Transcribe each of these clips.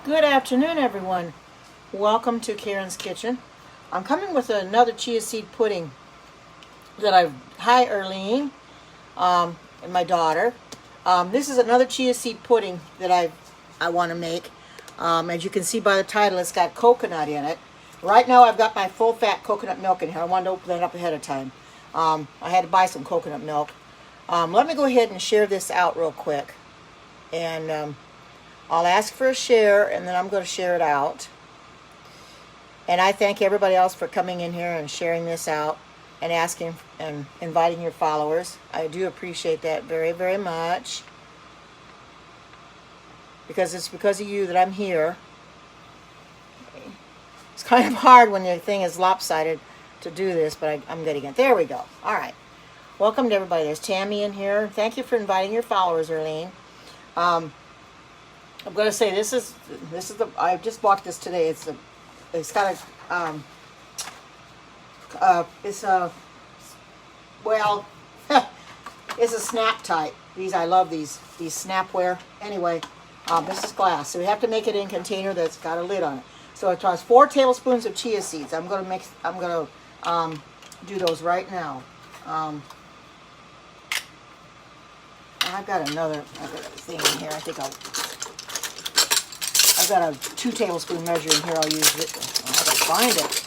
Good afternoon, everyone. Welcome to Karen's Kitchen. I'm coming with another chia seed pudding that I've... Hi, Erlene, and my daughter. This is another chia seed pudding that I want to make. As you can see by the title, it's got coconut in it. Right now, I've got my full-fat coconut milk in here. I wanted to open that up ahead of time. I had to buy some coconut milk. Let me go ahead and share this out real quick. And I'll ask for a share, and then I'm going to share it out. And I thank everybody else for coming in here and sharing this out and asking and inviting your followers. I do appreciate that very, very much. Because it's because of you that I'm here. It's kind of hard when your thing is lopsided to do this, but I'm getting it. There we go. All right. Welcome to everybody. There's Tammy in here. Thank you for inviting your followers, Erlene. I'm going to say this is I just bought this today. It's got well, it's a snap type. I love these snapware. Anyway, this is glass, so we have to make it in a container that's got a lid on it. So it has 4 tablespoons of chia seeds. I'm going to do those right now. I've got a thing in here. I think I've got a 2 tablespoon measure in here. I'll use it. I have to find it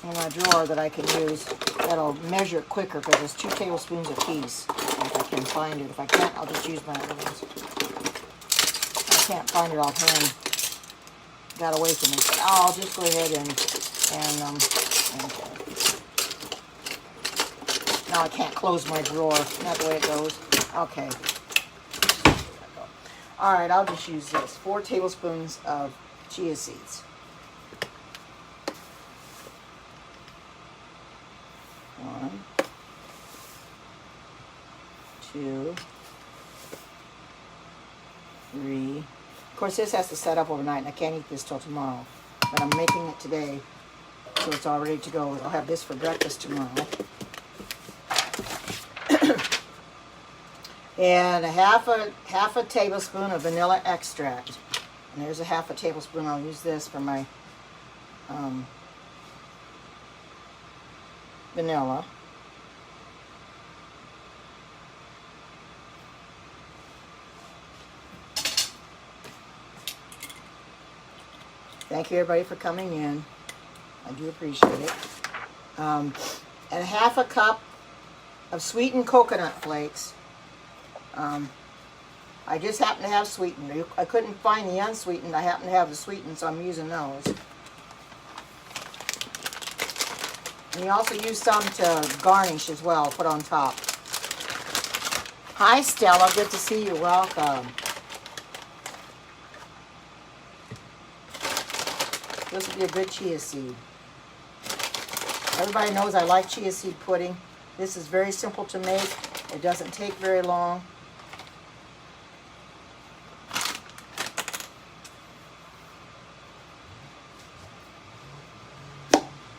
in my drawer that I can use. That'll measure it quicker because it's 2 tablespoons a piece. If I can find it. If I can't, I'll just use my other ones. I can't find it offhand. Got away from me. But I'll just go ahead and now I can't close my drawer. Isn't that the way it goes? Okay. All right, I'll just use this. 4 tablespoons of chia seeds. 1, 2, 3. Of course, this has to set up overnight, and I can't eat this till tomorrow. But I'm making it today, so it's all ready to go. I'll have this for breakfast tomorrow. And half a tablespoon of vanilla extract. And there's a half a tablespoon. I'll use this for my vanilla. Thank you, everybody, for coming in. I do appreciate it. And half a cup of sweetened coconut flakes. I just happen to have sweetened. I couldn't find the unsweetened. I happen to have the sweetened, so I'm using those. And you also use some to garnish as well, put on top. Hi, Stella. Good to see you. Welcome. This would be a good chia seed. Everybody knows I like chia seed pudding. This is very simple to make. It doesn't take very long.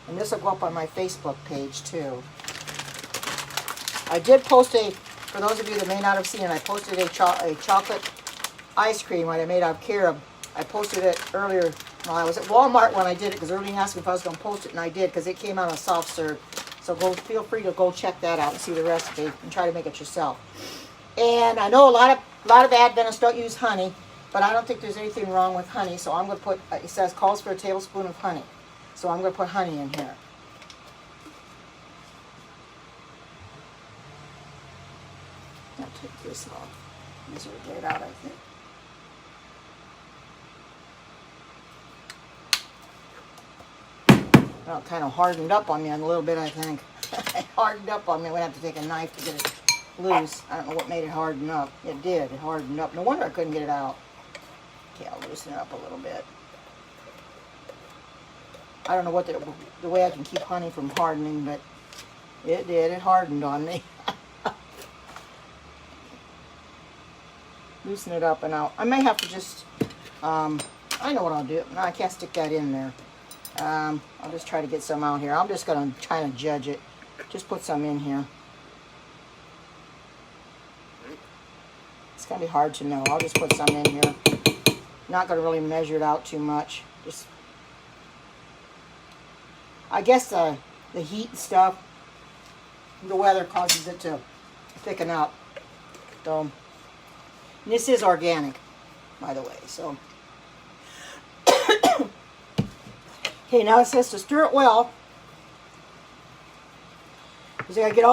And this will go up on my Facebook page too. I did post for those of you that may not have seen it, I posted a chocolate ice cream that I made out of carob. I posted it earlier. Well, I was at Walmart when I did it because Erlene asked me if I was going to post it, and I did because it came out on soft serve. So feel free to go check that out and see the recipe and try to make it yourself. And I know a lot of Adventists don't use honey, but I don't think there's anything wrong with honey. So I'm going to put, it calls for a tablespoon of honey. So I'm going to put honey in here. I'll take this off. This will get it out, I think. Well, it kind of hardened up on me a little bit, I think. It hardened up on me. I'm going to have to take a knife to get it loose. I don't know what made it harden up. It did. It hardened up. No wonder I couldn't get it out. Okay, I'll loosen it up a little bit. I don't know what the way I can keep honey from hardening, but it did. It hardened on me. Loosen it up, and I may have to just, I know what I'll do. No, I can't stick that in there. I'll just try to get some out here. I'm just going to try to judge it. Just put some in here. It's going to be hard to know. I'll just put some in here. Not going to really measure it out too much. Just, I guess the heat and stuff, the weather causes it to thicken up. So, and this is organic, by the way. So, okay, now it says to stir it well. Because I gotta get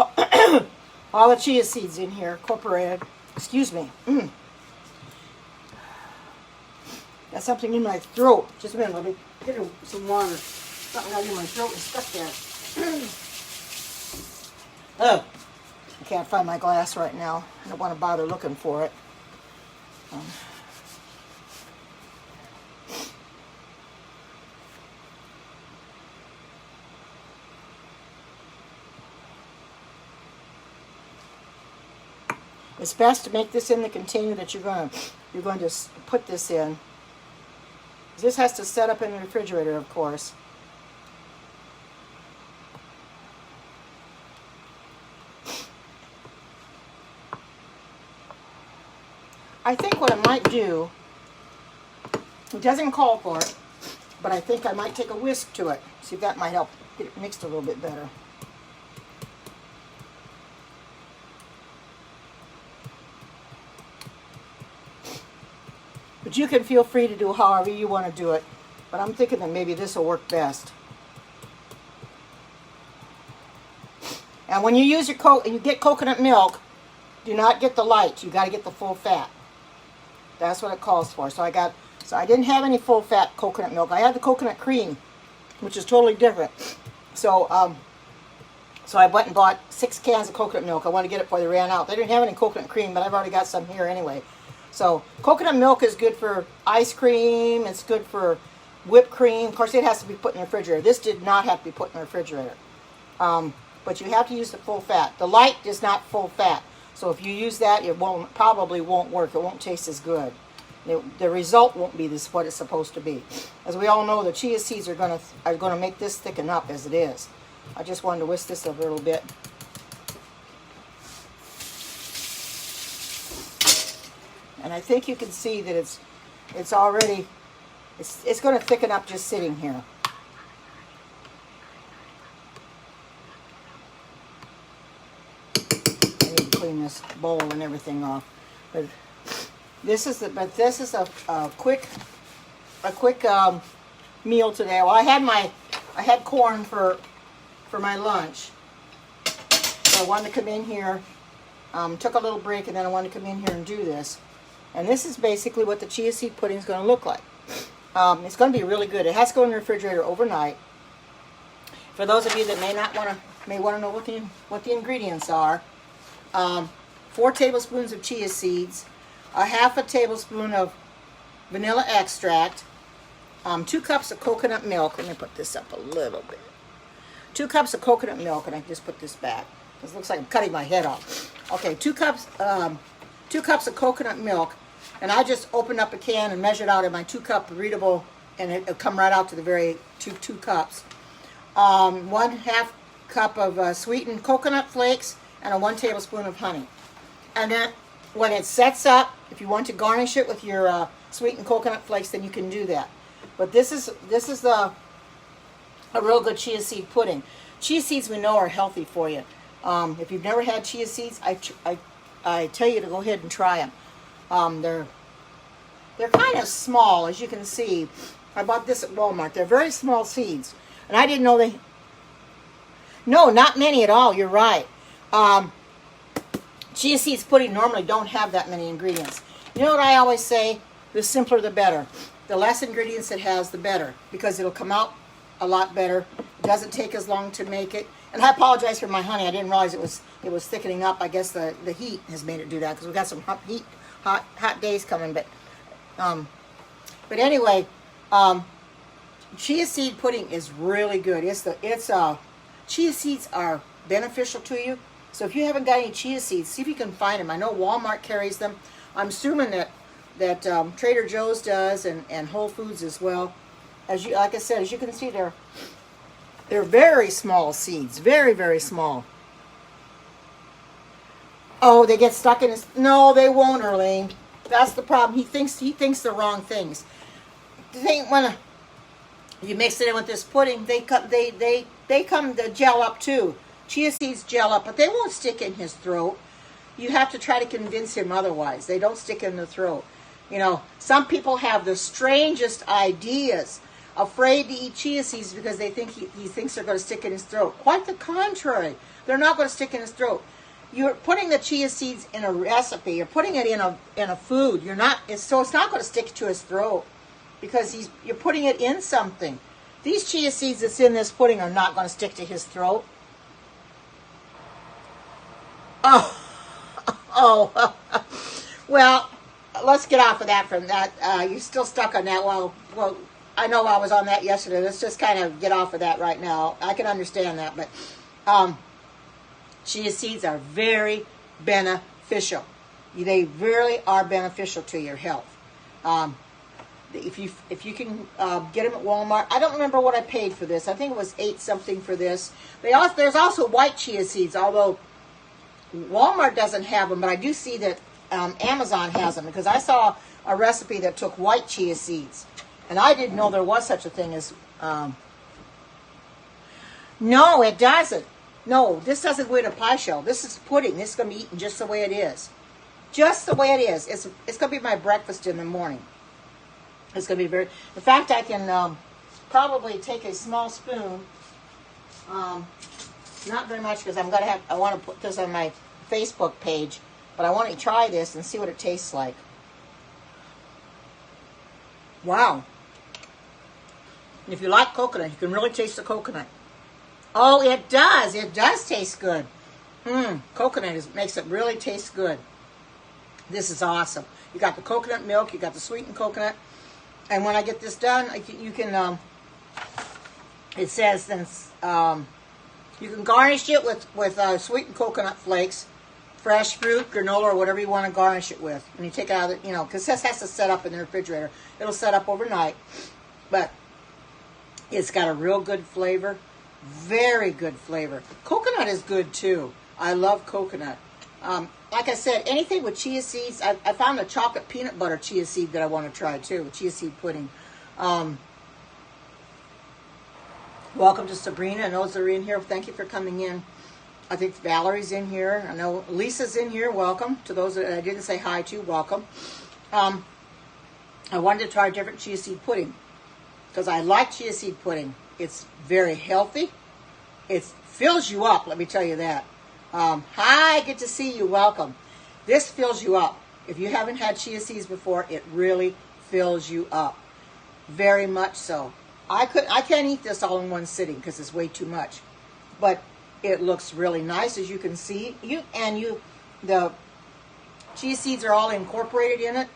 all the chia seeds in here incorporated. Excuse me. Got something in my throat. Just a minute, let me get some water. Something got in my throat and stuck there. Oh, I can't find my glass right now. I don't want to bother looking for it. It's best to make this in the container that you're going to put this in. This has to set up in the refrigerator, of course. I think what I might do, it doesn't call for it, but I think I might take a whisk to it. See if that might help get it mixed a little bit better. But you can feel free to do however you want to do it. But I'm thinking that maybe this will work best. And when you use you get coconut milk, do not get the light. You got to get the full fat. That's what it calls for. So I didn't have any full fat coconut milk. I had the coconut cream, which is totally different. So I went and bought 6 cans of coconut milk. I wanted to get it before they ran out. They didn't have any coconut cream, but I've already got some here anyway. So coconut milk is good for ice cream. It's good for whipped cream. Of course, it has to be put in the refrigerator. This did not have to be put in the refrigerator. But you have to use the full fat. The light is not full fat. So if you use that, it probably won't work. It won't taste as good. The result won't be what it's supposed to be. As we all know, the chia seeds are going to make this thicken up as it is. I just wanted to whisk this a little bit. And I think you can see that it's already, it's going to thicken up just sitting here. I need to clean this bowl and everything off. But this is a quick meal today. Well, I had corn for my lunch. So I wanted to come in here, took a little break, and then I wanted to come in here and do this. And this is basically what the chia seed pudding is going to look like. It's going to be really good. It has to go in the refrigerator overnight. For those of you that may want to know what the ingredients are, 4 tablespoons of chia seeds, a half a tablespoon of vanilla extract, 2 cups of coconut milk. Let me put this up a little bit. 2 cups of coconut milk, and I just put this back. This looks like I'm cutting my head off. Okay, 2 cups of coconut milk, and I just opened up a can and measured out in my 2-cup readable, and it'll come right out to the very 2 cups. 1/2 cup of sweetened coconut flakes, and a 1 tablespoon of honey. And then when it sets up, if you want to garnish it with your sweetened coconut flakes, then you can do that. But this is a real good chia seed pudding. Chia seeds we know are healthy for you. If you've never had chia seeds, I tell you to go ahead and try them. They're kind of small, as you can see. I bought this at Walmart. They're very small seeds, and I didn't know they. No, not many at all. You're right. Chia seeds pudding normally don't have that many ingredients. You know what I always say? The simpler the better. The less ingredients it has, the better, because it'll come out a lot better. It doesn't take as long to make it. And I apologize for my honey. I didn't realize it was thickening up. I guess the heat has made it do that, because we've got some hot days coming. But anyway, chia seed pudding is really good. Chia seeds are beneficial to you. So if you haven't got any chia seeds, see if you can find them. I know Walmart carries them. I'm assuming that Trader Joe's does, and Whole Foods as well. Like I said, as you can see, they're very small seeds, very, very small. Oh, they get stuck in this. No, they won't, Erlene. That's the problem. He thinks the wrong things. The thing when you mix it in with this pudding, they come to gel up too. Chia seeds gel up, but they won't stick in his throat. You have to try to convince him otherwise. They don't stick in the throat. You know, some people have the strangest ideas, afraid to eat chia seeds because they think he thinks they're going to stick in his throat. Quite the contrary. They're not going to stick in his throat. You're putting the chia seeds in a recipe. You're putting it in a food. So it's not going to stick to his throat because you're putting it in something. These chia seeds that's in this pudding are not going to stick to his throat. Oh, well, let's get off of that from that. You're still stuck on that. Well, I know I was on that yesterday. Let's just kind of get off of that right now. I can understand that, but chia seeds are very beneficial. They really are beneficial to your health. If you can get them at Walmart, I don't remember what I paid for this. I think it was $8 something for this. There's also white chia seeds, although Walmart doesn't have them, but I do see that Amazon has them because I saw a recipe that took white chia seeds, and I didn't know there was such a thing as. No, it doesn't. No, this doesn't go in a pie shell. This is pudding. This is going to be eaten just the way it is. Just the way it is. It's going to be my breakfast in the morning. It's going to be in fact, I can probably take a small spoon. Not very much because I want to put this on my Facebook page, but I want to try this and see what it tastes like. Wow. If you like coconut, you can really taste the coconut. Oh, it does. It does taste good. Coconut makes it really taste good. This is awesome. You got the coconut milk. You got the sweetened coconut. And when I get this done, you can, it says then, you can garnish it with sweetened coconut flakes, fresh fruit, granola, or whatever you want to garnish it with. And you take it out of because this has to set up in the refrigerator. It'll set up overnight. But it's got a real good flavor. Very good flavor. Coconut is good too. I love coconut. Like I said, anything with chia seeds. I found a chocolate peanut butter chia seed that I want to try too. Chia seed pudding. Welcome to Sabrina and those that are in here. Thank you for coming in. I think Valerie's in here. I know Lisa's in here. Welcome. To those that I didn't say hi to, welcome. I wanted to try a different chia seed pudding because I like chia seed pudding. It's very healthy. It fills you up, let me tell you that. Hi, good to see you. Welcome. This fills you up. If you haven't had chia seeds before, it really fills you up. Very much so. I can't eat this all in one sitting because it's way too much. But it looks really nice, as you can see. The chia seeds are all incorporated in it.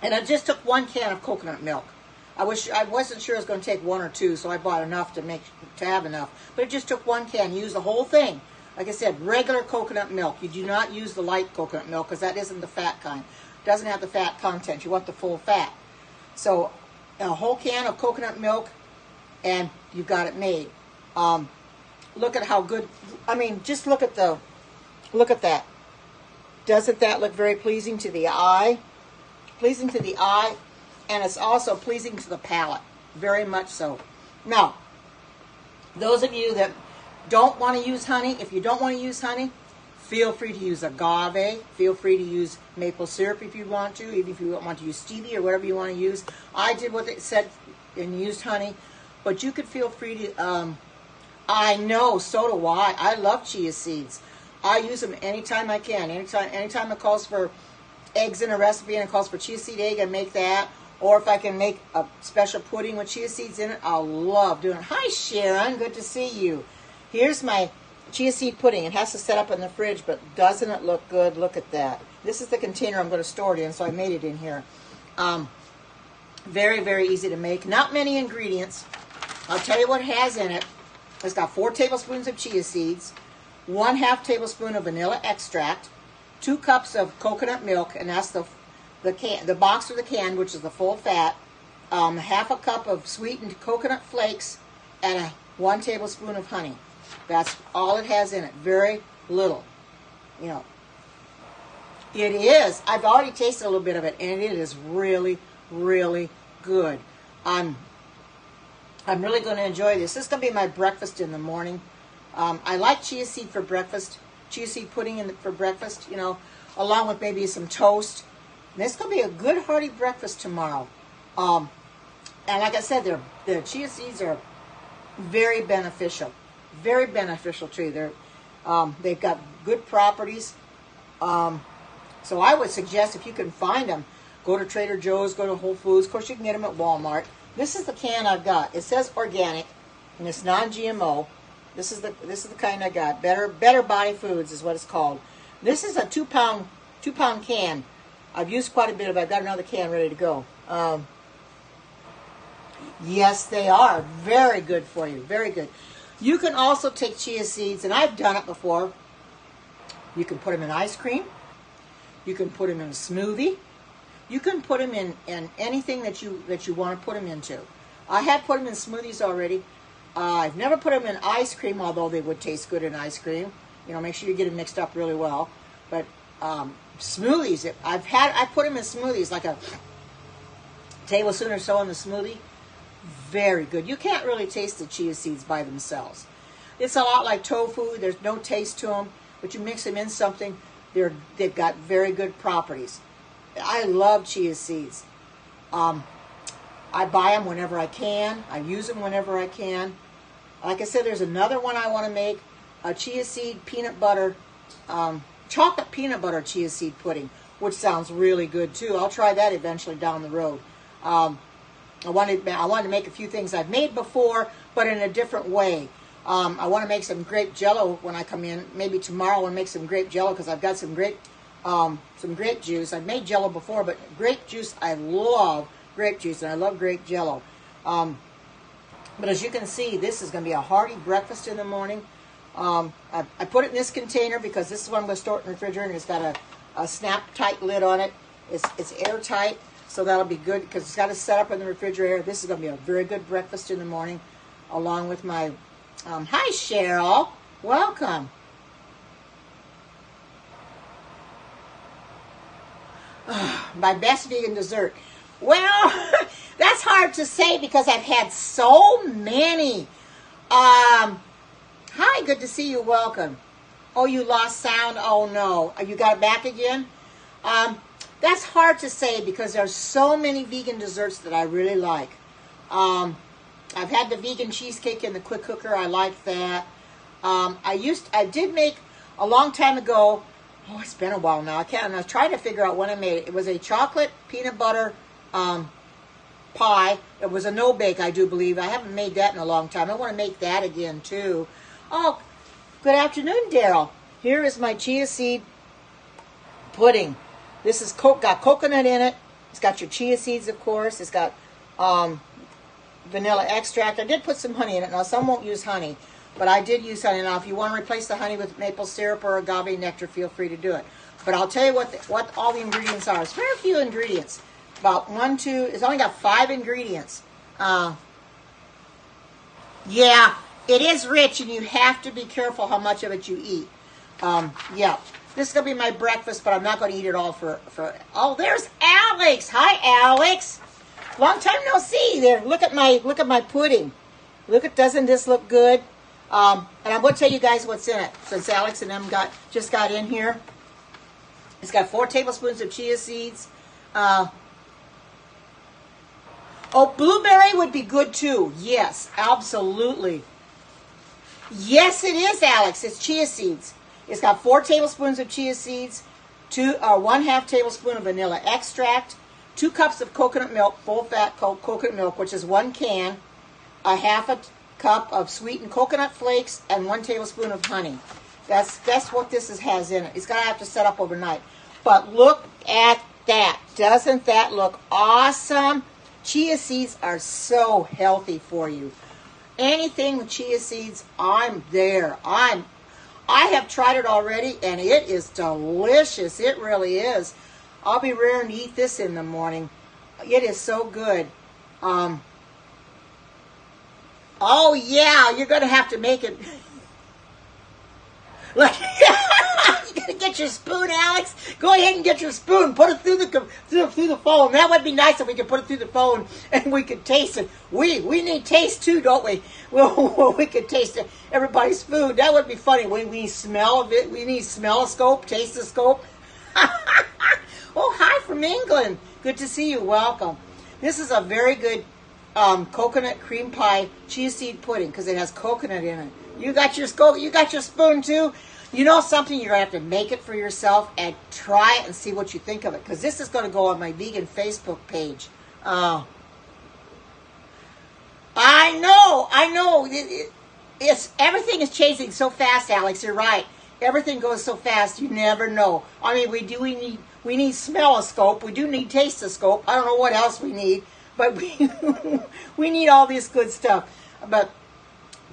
And I just took 1 can of coconut milk. I wasn't sure it was going to take 1 or 2, so I bought enough to have enough. But it just took 1 can. Use the whole thing. Like I said, regular coconut milk. You do not use the light coconut milk because that isn't the fat kind. It doesn't have the fat content. You want the full fat. So a whole can of coconut milk, and you've got it made. Look at how good. I mean, just look at that. Doesn't that look very pleasing to the eye? Pleasing to the eye. And it's also pleasing to the palate, very much so. Now, those of you that don't want to use honey, if you don't want to use honey, feel free to use agave. Feel free to use maple syrup if you want to, even if you don't want to use stevia or whatever you want to use. I did what it said and used honey, but you could feel free to. I know, so do I. I love chia seeds. I use them anytime I can. Anytime it calls for eggs in a recipe and it calls for chia seed egg, I make that. Or if I can make a special pudding with chia seeds in it, I'll love doing it. Hi, Sharon. Good to see you. Here's my chia seed pudding. It has to set up in the fridge, but doesn't it look good? Look at that. This is the container I'm going to store it in, so I made it in here. Very, very easy to make. Not many ingredients. I'll tell you what it has in it. It's got 4 tablespoons of chia seeds, 1/2 tablespoon of vanilla extract, 2 cups of coconut milk, and that's the box or the can, which is the full fat, 1/2 cup of sweetened coconut flakes, and 1 tablespoon of honey. That's all it has in it. Very little. It is. I've already tasted a little bit of it, and it is really, really good. I'm really going to enjoy this. This is going to be my breakfast in the morning. I like chia seed for breakfast, chia seed pudding for breakfast, you know, along with maybe some toast. And this is going to be a good hearty breakfast tomorrow. And like I said, the chia seeds are very beneficial to you. They've got good properties. So I would suggest, if you can find them, go to Trader Joe's, go to Whole Foods. Of course, you can get them at Walmart. This is the can I've got. It says organic, and it's non-GMO. This is the kind I got. Better Body Foods is what it's called. This is a 2-pound can. I've used quite a bit of it. I've got another can ready to go. Yes, they are very good for you. Very good. You can also take chia seeds, and I've done it before. You can put them in ice cream. You can put them in a smoothie. You can put them in anything that you want to put them into. I have put them in smoothies already. I've never put them in ice cream, although they would taste good in ice cream. You know, make sure you get them mixed up really well. But smoothies, I put them in smoothies, like a tablespoon or so in the smoothie. Very good. You can't really taste the chia seeds by themselves. It's a lot like tofu. There's no taste to them, but you mix them in something. They've got very good properties. I love chia seeds. I buy them whenever I can. I use them whenever I can. Like I said, there's another one I want to make, a chia seed peanut butter, chocolate peanut butter chia seed pudding, which sounds really good too. I'll try that eventually down the road. I wanted to make a few things I've made before, but in a different way. I want to make some grape jello when I come in. Maybe tomorrow I'll make some grape jello because I've got some grape juice. I've made jello before, but grape juice, I love grape juice, and I love grape jello. But as you can see, this is going to be a hearty breakfast in the morning. I put it in this container because this is what I'm going to store it in the refrigerator, and it's got a snap-tight lid on it. It's airtight, so that'll be good because it's got to set up in the refrigerator. This is going to be a very good breakfast in the morning, along with my... hi, Cheryl. Welcome. My best vegan dessert. Well, that's hard to say because I've had so many. Hi, good to see you. Welcome. Oh, you lost sound? Oh, no. You got it back again? That's hard to say because there's so many vegan desserts that I really like. I've had the vegan cheesecake in the quick cooker. I like that. I did make a long time ago. Oh, it's been a while now. I was trying to figure out when I made it. It was a chocolate peanut butter pie. It was a no-bake, I do believe. I haven't made that in a long time. I want to make that again, too. Oh, good afternoon, Daryl. Here is my chia seed pudding. This is got coconut in it. It's got your chia seeds, of course. It's got vanilla extract. I did put some honey in it. Now, some won't use honey, but I did use honey. Now, if you want to replace the honey with maple syrup or agave nectar, feel free to do it. But I'll tell you what all the ingredients are. It's very few ingredients. About 1, 2, it's only got 5 ingredients. Yeah, it is rich, and you have to be careful how much of it you eat. Yeah, this is going to be my breakfast, but I'm not going to eat it all for... Oh, there's Alex. Hi, Alex. Long time no see. There, look at my pudding. Doesn't this look good? And I'm going to tell you guys what's in it, since Alex and them just got in here. It's got 4 tablespoons of chia seeds. Oh, blueberry would be good too. Yes, absolutely. Yes, it is, Alex. It's chia seeds. It's got 4 tablespoons of chia seeds, 1/2 tablespoon of vanilla extract, 2 cups of coconut milk, full fat coconut milk, which is 1 can, a 1/2 cup of sweetened coconut flakes, and 1 tablespoon of honey. That's what this has in it. It's gonna have to set up overnight. But look at that. Doesn't that look awesome? Chia seeds are so healthy for you. Anything with chia seeds, I'm there. I have tried it already, and it is delicious. It really is. I'll be raring to eat this in the morning. It is so good. Oh, yeah, you're going to have to make it. Like, you gonna get your spoon, Alex? Go ahead and get your spoon. Put it through the phone. That would be nice if we could put it through the phone and we could taste it. We need taste too, don't we? Well, we could taste everybody's food. That would be funny. We smell of it. We need smell-o-scope, taste-o-scope. Oh, hi from England. Good to see you. Welcome. This is a very good coconut cream pie chia seed pudding because it has coconut in it. You got your scope. You got your spoon too. You know something? You're going to have to make it for yourself and try it and see what you think of it. Because this is going to go on my vegan Facebook page. I know. Everything is changing so fast, Alex. You're right. Everything goes so fast. You never know. I mean, we need smell-o-scope. We do need taste-o-scope. I don't know what else we need. But we need all this good stuff. But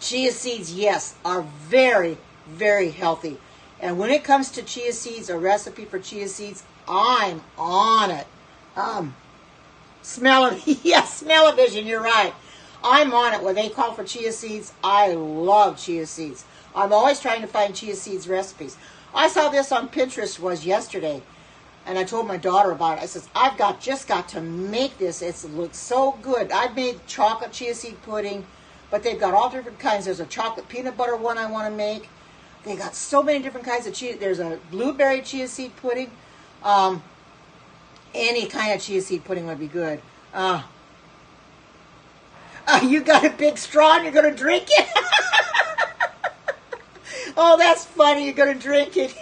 chia seeds, yes, are very, very healthy. And when it comes to chia seeds, a recipe for chia seeds, I'm on it. Smell-o-vision, you're right. I'm on it. When they call for chia seeds, I love chia seeds. I'm always trying to find chia seeds recipes. I saw this on Pinterest yesterday. And I told my daughter about it. I said, just got to make this. It looks so good. I've made chocolate chia seed pudding, but they've got all different kinds. There's a chocolate peanut butter one I want to make. They got so many different kinds of chia. There's a blueberry chia seed pudding. Any kind of chia seed pudding would be good. You got a big straw and you're going to drink it? Oh, that's funny. You're going to drink it.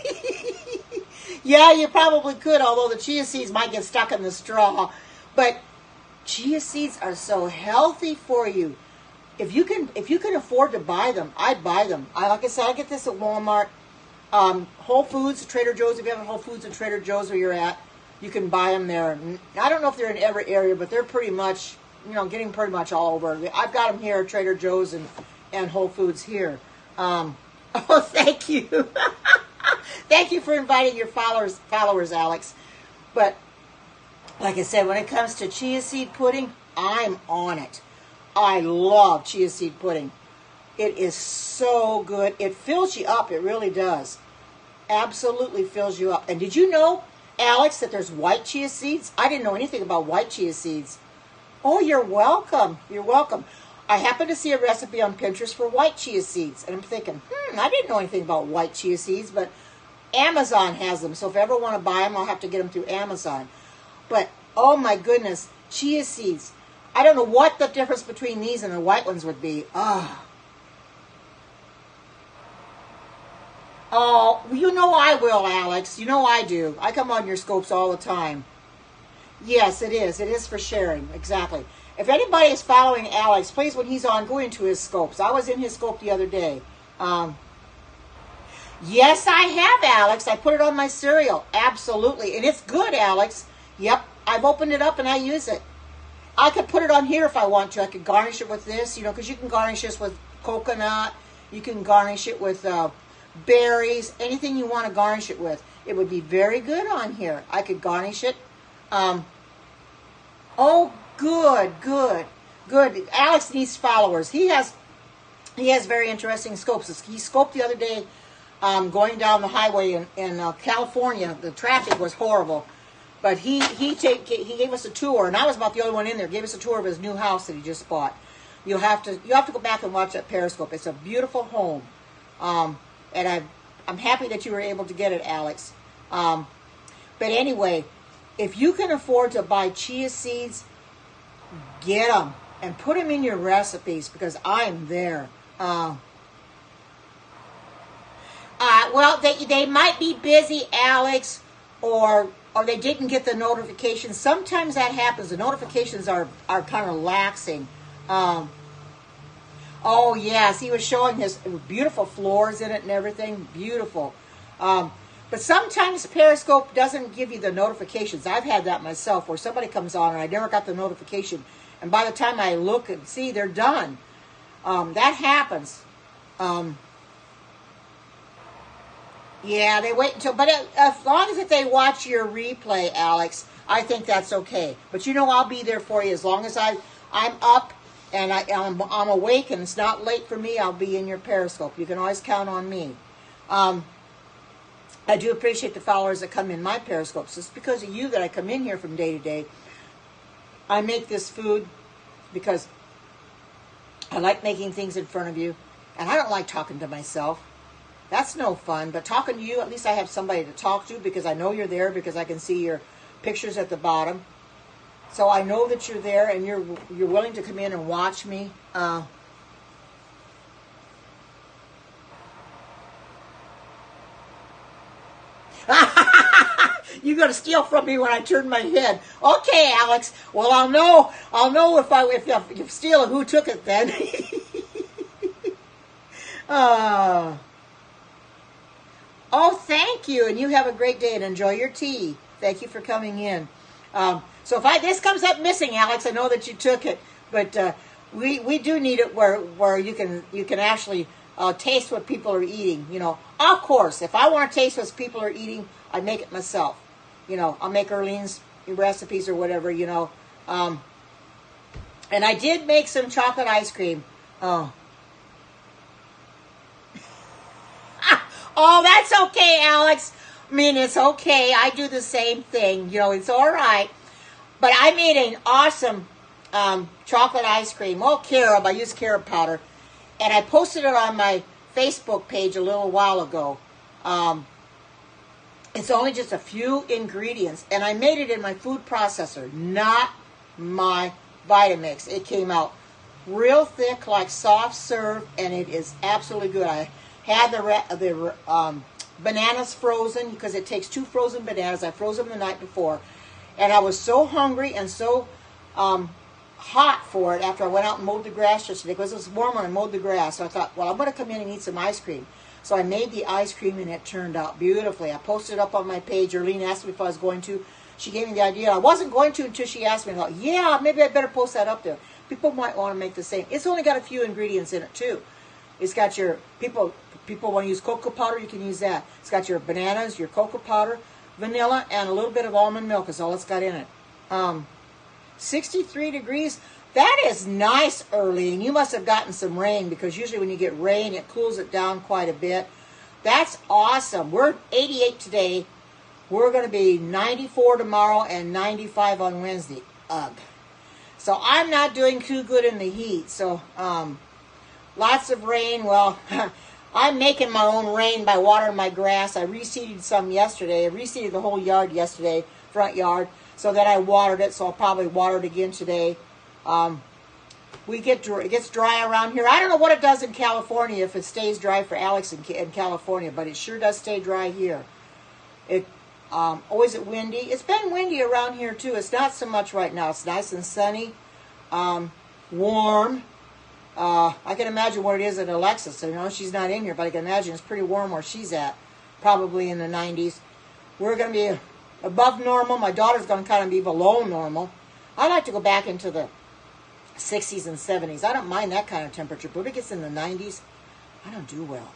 Yeah, you probably could, although the chia seeds might get stuck in the straw. But chia seeds are so healthy for you. If you can afford to buy them, I'd buy them. Like I said, I get this at Walmart, Whole Foods, Trader Joe's. If you have a Whole Foods and Trader Joe's where you're at, you can buy them there. I don't know if they're in every area, but they're pretty much, getting pretty much all over. I've got them here at Trader Joe's and Whole Foods here. Oh, thank you. Thank you for inviting your followers, Alex. But like I said, when it comes to chia seed pudding, I'm on it. I love chia seed pudding. It is so good. It fills you up. It really does. Absolutely fills you up. And did you know, Alex, that there's white chia seeds? I didn't know anything about white chia seeds. Oh, you're welcome. You're welcome. I happened to see a recipe on Pinterest for white chia seeds. And I'm thinking, I didn't know anything about white chia seeds, but Amazon has them. So if I ever want to buy them, I'll have to get them through Amazon. But, oh my goodness, chia seeds. I don't know what the difference between these and the white ones would be. Oh, you know I will, Alex. You know I do. I come on your scopes all the time. Yes, it is. It is for sharing. Exactly. If anybody is following Alex, please, when he's on, go into his scopes. I was in his scope the other day. Yes, I have, Alex. I put it on my cereal. Absolutely. And it's good, Alex. Yep. I've opened it up and I use it. I could put it on here if I want to. I could garnish it with this, because you can garnish this with coconut. You can garnish it with berries. Anything you want to garnish it with. It would be very good on here. I could garnish it. Oh, good. Alex needs followers. He has very interesting scopes. He scoped the other day going down the highway in California. The traffic was horrible. But he gave us a tour, and I was about the only one in there. Gave us a tour of his new house that he just bought. You have to go back and watch that Periscope. It's a beautiful home, and I'm happy that you were able to get it, Alex. But anyway, if you can afford to buy chia seeds, get them and put them in your recipes because I'm there. Well, they might be busy, Alex, or they didn't get the notifications. Sometimes that happens. The notifications are kind of laxing. Oh, yes, he was showing his beautiful floors in it and everything. Beautiful. But sometimes Periscope doesn't give you the notifications. I've had that myself where somebody comes on and I never got the notification. And by the time I look and see, they're done. That happens. Yeah, they wait until, but as long as if they watch your replay, Alex, I think that's okay. But I'll be there for you as long as I'm up and I'm awake and it's not late for me. I'll be in your Periscope. You can always count on me. I do appreciate the followers that come in my Periscopes. It's because of you that I come in here from day to day. I make this food because I like making things in front of you, and I don't like talking to myself. That's no fun, but talking to you, at least I have somebody to talk to because I know you're there, because I can see your pictures at the bottom. So I know that you're there and you're willing to come in and watch me. You're going to steal from me when I turn my head. Okay, Alex. Well, I'll know if you steal it, who took it then. Oh, thank you, and you have a great day and enjoy your tea. Thank you for coming in. So if this comes up missing, Alex, I know that you took it, but we do need it where you can actually taste what people are eating. You know, of course, if I want to taste what people are eating, I make it myself. You know, I'll make Erlene's recipes or whatever. You know, and I did make some chocolate ice cream. Oh. Oh, that's okay, Alex. I mean, it's okay. I do the same thing. You know, it's all right. But I made an awesome chocolate ice cream. Oh, carob. I used carob powder. And I posted it on my Facebook page a little while ago. It's only just a few ingredients. And I made it in my food processor, not my Vitamix. It came out real thick, like soft serve, and it is absolutely good. I had the bananas frozen because it takes 2 frozen bananas. I froze them the night before. And I was so hungry and so hot for it after I went out and mowed the grass yesterday because it was warmer and I mowed the grass. So I thought, well, I'm going to come in and eat some ice cream. So I made the ice cream and it turned out beautifully. I posted it up on my page. Erlene asked me if I was going to. She gave me the idea. I wasn't going to until she asked me. I thought, yeah, maybe I better post that up there. People might want to make the same. It's only got a few ingredients in it too. It's got your, people want to use cocoa powder, you can use that. It's got your bananas, your cocoa powder, vanilla, and a little bit of almond milk is all it's got in it. 63 degrees. That is nice, Erlene. You must have gotten some rain because usually when you get rain, it cools it down quite a bit. That's awesome. We're 88 today. We're going to be 94 tomorrow and 95 on Wednesday. Ugh. So I'm not doing too good in the heat. So, lots of rain. Well, I'm making my own rain by watering my grass. I reseeded some yesterday. I reseeded the whole yard yesterday, front yard. So then I watered it. So I'll probably water it again today. It gets dry around here. I don't know what it does in California if it stays dry for Alex in California, but it sure does stay dry here. Is it windy? It's been windy around here too. It's not so much right now. It's nice and sunny, warm. I can imagine what it is at Alexis. You know, she's not in here, but I can imagine it's pretty warm where she's at, probably in the 90s. We're going to be above normal. My daughter's going to kind of be below normal. I like to go back into the 60s and 70s. I don't mind that kind of temperature, but if it gets in the 90s, I don't do well.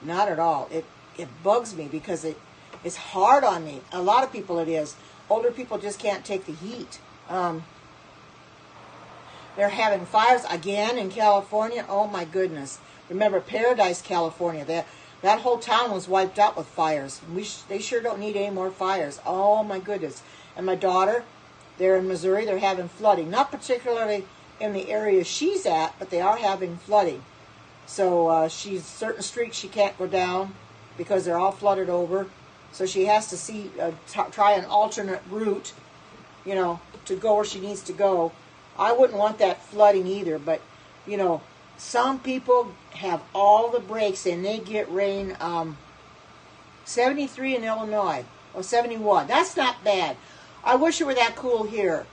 Not at all. It bugs me because it's hard on me. A lot of people it is. Older people just can't take the heat. They're having fires again in California. Oh my goodness. Remember Paradise, California. That whole town was wiped out with fires. They sure don't need any more fires. Oh my goodness. And my daughter, they're in Missouri. They're having flooding. Not particularly in the area she's at, but they are having flooding. So certain streets she can't go down because they're all flooded over. So she has to try an alternate route, you know, to go where she needs to go. I wouldn't want that flooding either, but, you know, some people have all the breaks and they get rain. 73 in Illinois, or 71. That's not bad. I wish it were that cool here.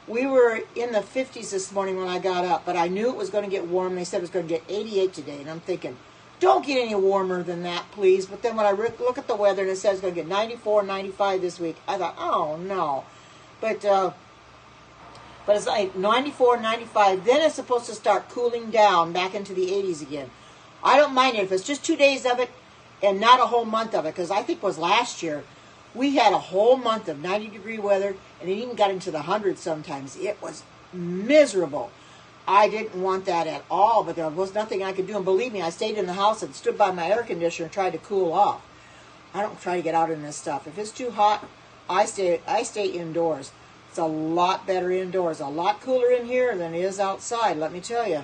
We were in the 50s this morning when I got up, but I knew it was going to get warm. They said it was going to get 88 today, and I'm thinking, don't get any warmer than that, please. But then when I look at the weather and it says it's going to get 94, 95 this week, I thought, oh, no. But it's like 94, 95. Then it's supposed to start cooling down back into the 80s again. I don't mind it if it's just 2 days of it and not a whole month of it, because I think it was last year we had a whole month of 90-degree weather, and it even got into the hundreds sometimes. It was miserable. I didn't want that at all, but there was nothing I could do. And believe me, I stayed in the house and stood by my air conditioner and tried to cool off. I don't try to get out in this stuff. If it's too hot, I stay indoors. It's a lot better indoors. A lot cooler in here than it is outside, let me tell you.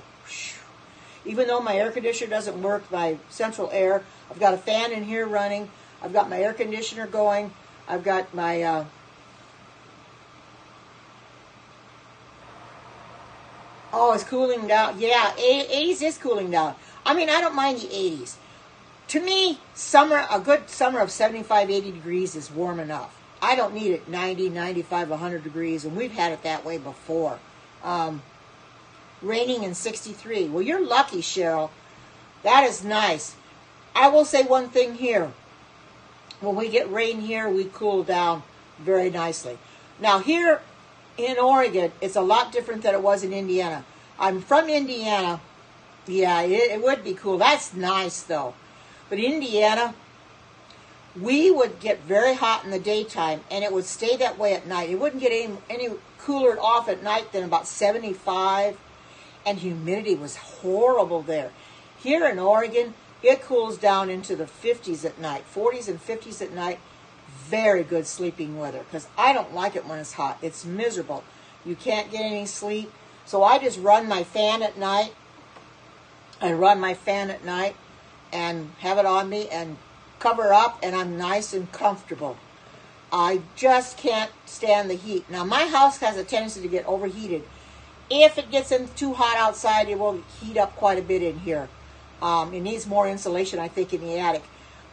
Even though my air conditioner doesn't work, my central air, I've got a fan in here running. I've got my air conditioner going. I've got my... oh, it's cooling down. Yeah, 80s is cooling down. I mean, I don't mind the 80s. To me, a good summer of 75, 80 degrees is warm enough. I don't need it 90, 95, 100 degrees, and we've had it that way before. Raining in 63. Well, you're lucky, Cheryl. That is nice. I will say one thing here. When we get rain here, we cool down very nicely. Now, here in Oregon, it's a lot different than it was in Indiana. I'm from Indiana. Yeah, it would be cool. That's nice, though. But Indiana, we would get very hot in the daytime, and it would stay that way at night. It wouldn't get any cooler off at night than about 75, and humidity was horrible there. Here in Oregon, it cools down into the 50s at night, 40s and 50s at night. Very good sleeping weather, because I don't like it when it's hot. It's miserable. You can't get any sleep. So I just run my fan at night. I run my fan at night and have it on me and cover up, and I'm nice and comfortable. I just can't stand the heat. Now, my house has a tendency to get overheated. If it gets too hot outside, it will heat up quite a bit in here. It needs more insulation, I think, in the attic.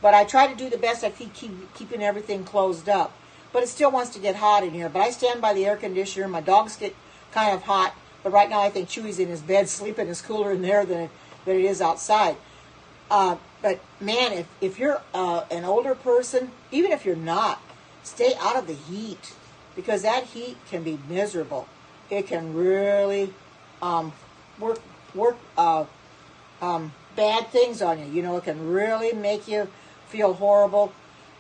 But I try to do the best I can, keeping everything closed up. But it still wants to get hot in here. But I stand by the air conditioner. My dogs get kind of hot. But right now I think Chewy's in his bed sleeping. It's cooler in there than it is outside. But man, if you're an older person, even if you're not, stay out of the heat. Because that heat can be miserable. It can really work bad things on you. You know, it can really make you feel horrible.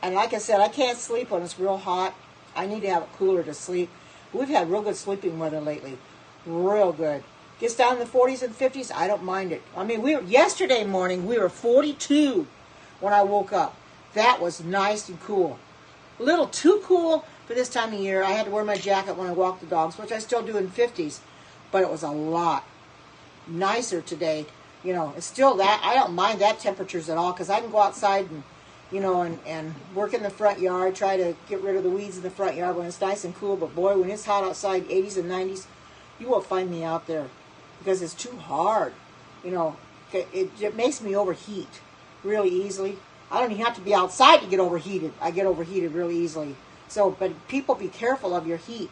And like I said, I can't sleep when it's real hot. I need to have it cooler to sleep. We've had real good sleeping weather lately. Real good. Gets down in the 40s and 50s, I don't mind it. I mean, yesterday morning, we were 42 when I woke up. That was nice and cool. A little too cool for this time of year. I had to wear my jacket when I walked the dogs, which I still do in 50s. But it was a lot nicer today. You know, it's still that. I don't mind that temperatures at all, because I can go outside and, you know, and work in the front yard, try to get rid of the weeds in the front yard when it's nice and cool. But boy, when it's hot outside, 80s and 90s, you won't find me out there, because it's too hard. You know, it makes me overheat really easily. I don't even have to be outside to get overheated. I get overheated really easily. So, but people, be careful of your heat.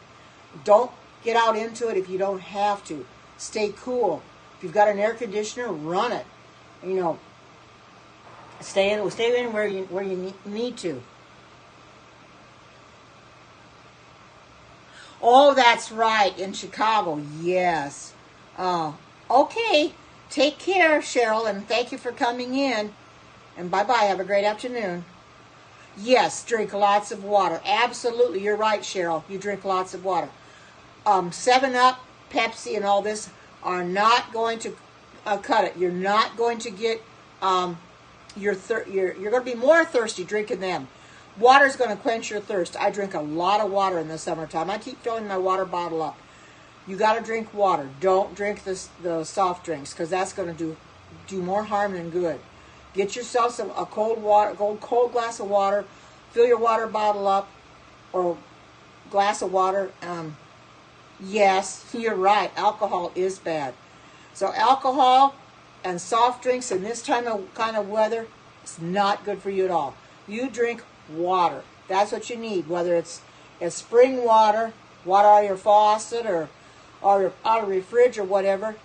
Don't get out into it if you don't have to. Stay cool. If you've got an air conditioner, run it. You know, stay in where you need to. Oh, that's right, in Chicago. Yes. Okay. Take care, Cheryl, and thank you for coming in. And bye-bye. Have a great afternoon. Yes, drink lots of water. Absolutely, you're right, Cheryl. You drink lots of water. 7-Up, Pepsi, and all this are not going to cut it. You're not going to get you're going to be more thirsty drinking them. Water's going to quench your thirst. I drink a lot of water in the summertime. I keep filling my water bottle up. You got to drink water. Don't drink the soft drinks, because that's going to do more harm than good. Get yourself a cold glass of water. Fill your water bottle up, or glass of water. Yes, you're right. Alcohol is bad. So alcohol and soft drinks in this kind of weather, it's not good for you at all. You drink water. That's what you need. Whether it's spring water out of your faucet, or out of your fridge or whatever,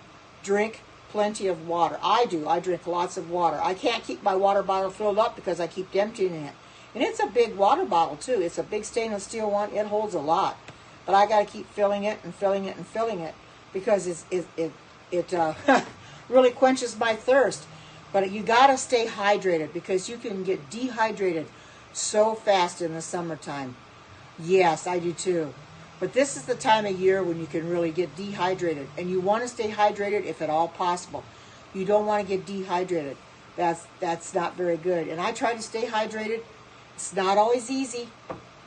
drink plenty of water. I do. I drink lots of water. I can't keep my water bottle filled up because I keep emptying it. And it's a big water bottle too. It's a big stainless steel one. It holds a lot. But I got to keep filling it and filling it and filling it, because it really quenches my thirst. But you got to stay hydrated, because you can get dehydrated so fast in the summertime. Yes, I do too. But this is the time of year when you can really get dehydrated. And you want to stay hydrated if at all possible. You don't want to get dehydrated. That's not very good. And I try to stay hydrated. It's not always easy,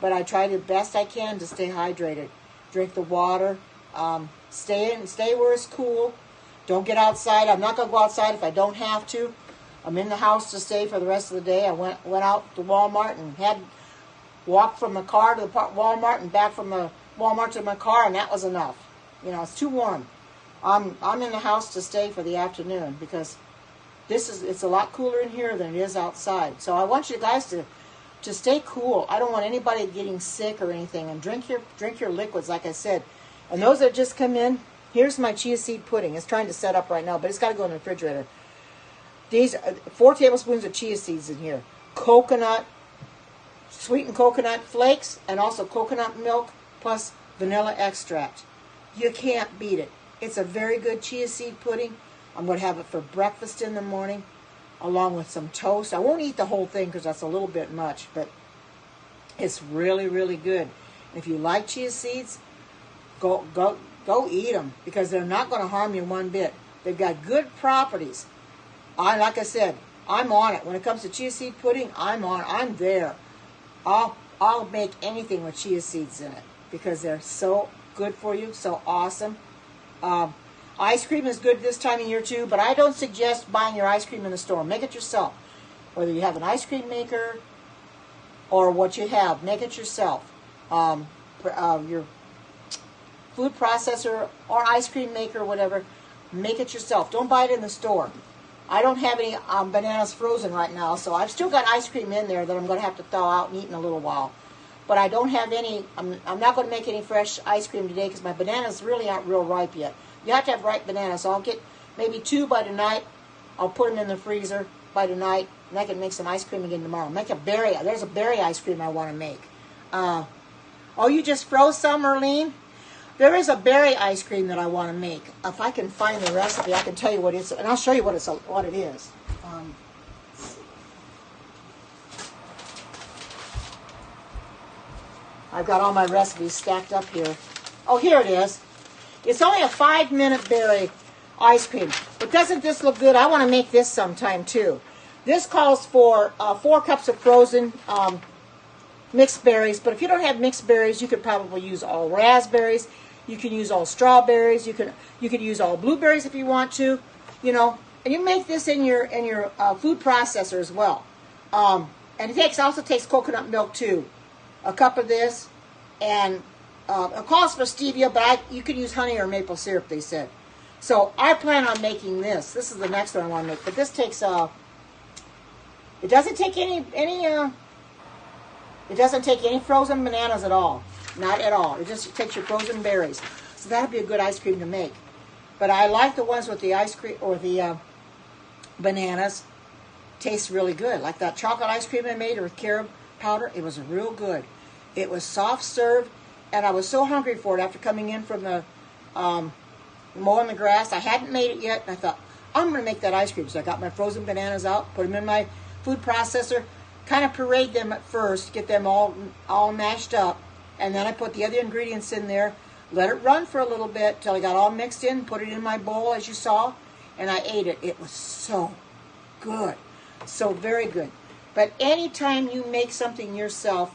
but I try the best I can to stay hydrated. Drink the water. Stay where it's cool. Don't get outside. I'm not going to go outside if I don't have to. I'm in the house to stay for the rest of the day. I went out to Walmart and had walked from the car to the Walmart and back from the Walmart to my car, and that was enough. You know, it's too warm. I'm in the house to stay for the afternoon because it's a lot cooler in here than it is outside. So I want you guys to stay cool. I don't want anybody getting sick or anything. And drink your liquids, like I said. And those that just come in, here's my chia seed pudding. It's trying to set up right now, but it's got to go in the refrigerator. These 4 tablespoons of chia seeds in here. Coconut, sweetened coconut flakes, and also coconut milk plus vanilla extract. You can't beat it. It's a very good chia seed pudding. I'm going to have it for breakfast in the morning, along with some toast. I won't eat the whole thing because that's a little bit much, but it's really, really good. If you like chia seeds, go eat them because they're not going to harm you one bit. They've got good properties. Like I said, I'm on it. When it comes to chia seed pudding, I'm there. I'll make anything with chia seeds in it because they're so good for you, so awesome. Ice cream is good this time of year too, but I don't suggest buying your ice cream in the store. Make it yourself. Whether you have an ice cream maker or what you have, make it yourself. Your food processor or ice cream maker, whatever, make it yourself. Don't buy it in the store. I don't have any bananas frozen right now, so I've still got ice cream in there that I'm going to have to thaw out and eat in a little while. But I don't have any, I'm not going to make any fresh ice cream today because my bananas really aren't real ripe yet. You have to have ripe bananas, so I'll get maybe 2 by tonight. I'll put them in the freezer by tonight, and I can make some ice cream again tomorrow. There's a berry ice cream I want to make. Oh, you just froze some, Erlene? There is a berry ice cream that I want to make. If I can find the recipe, I can tell you what it is, and I'll show you what it is. I've got all my recipes stacked up here. Oh, here it is. It's only a 5-minute berry ice cream. But doesn't this look good? I want to make this sometime too. This calls for 4 cups of frozen mixed berries. But if you don't have mixed berries, you could probably use all raspberries. You can use all strawberries. You could use all blueberries if you want to. You know, and you make this in your food processor as well. And it also takes coconut milk too. A cup of this, and it calls for stevia, but you could use honey or maple syrup, they said. So I plan on making this. This is the next one I want to make. But this takes it doesn't take any frozen bananas at all. Not at all. It just takes your frozen berries. So that'd be a good ice cream to make. But I like the ones with the ice cream or the bananas. Tastes really good. Like that chocolate ice cream I made with carob powder. It was real good. It was soft serve, and I was so hungry for it after coming in from the mowing the grass. I hadn't made it yet, and I thought, I'm going to make that ice cream. So I got my frozen bananas out, put them in my food processor, kind of pureed them at first, get them all mashed up, and then I put the other ingredients in there, let it run for a little bit till I got all mixed in, put it in my bowl as you saw, and I ate it. It was so good. So very good. But anytime you make something yourself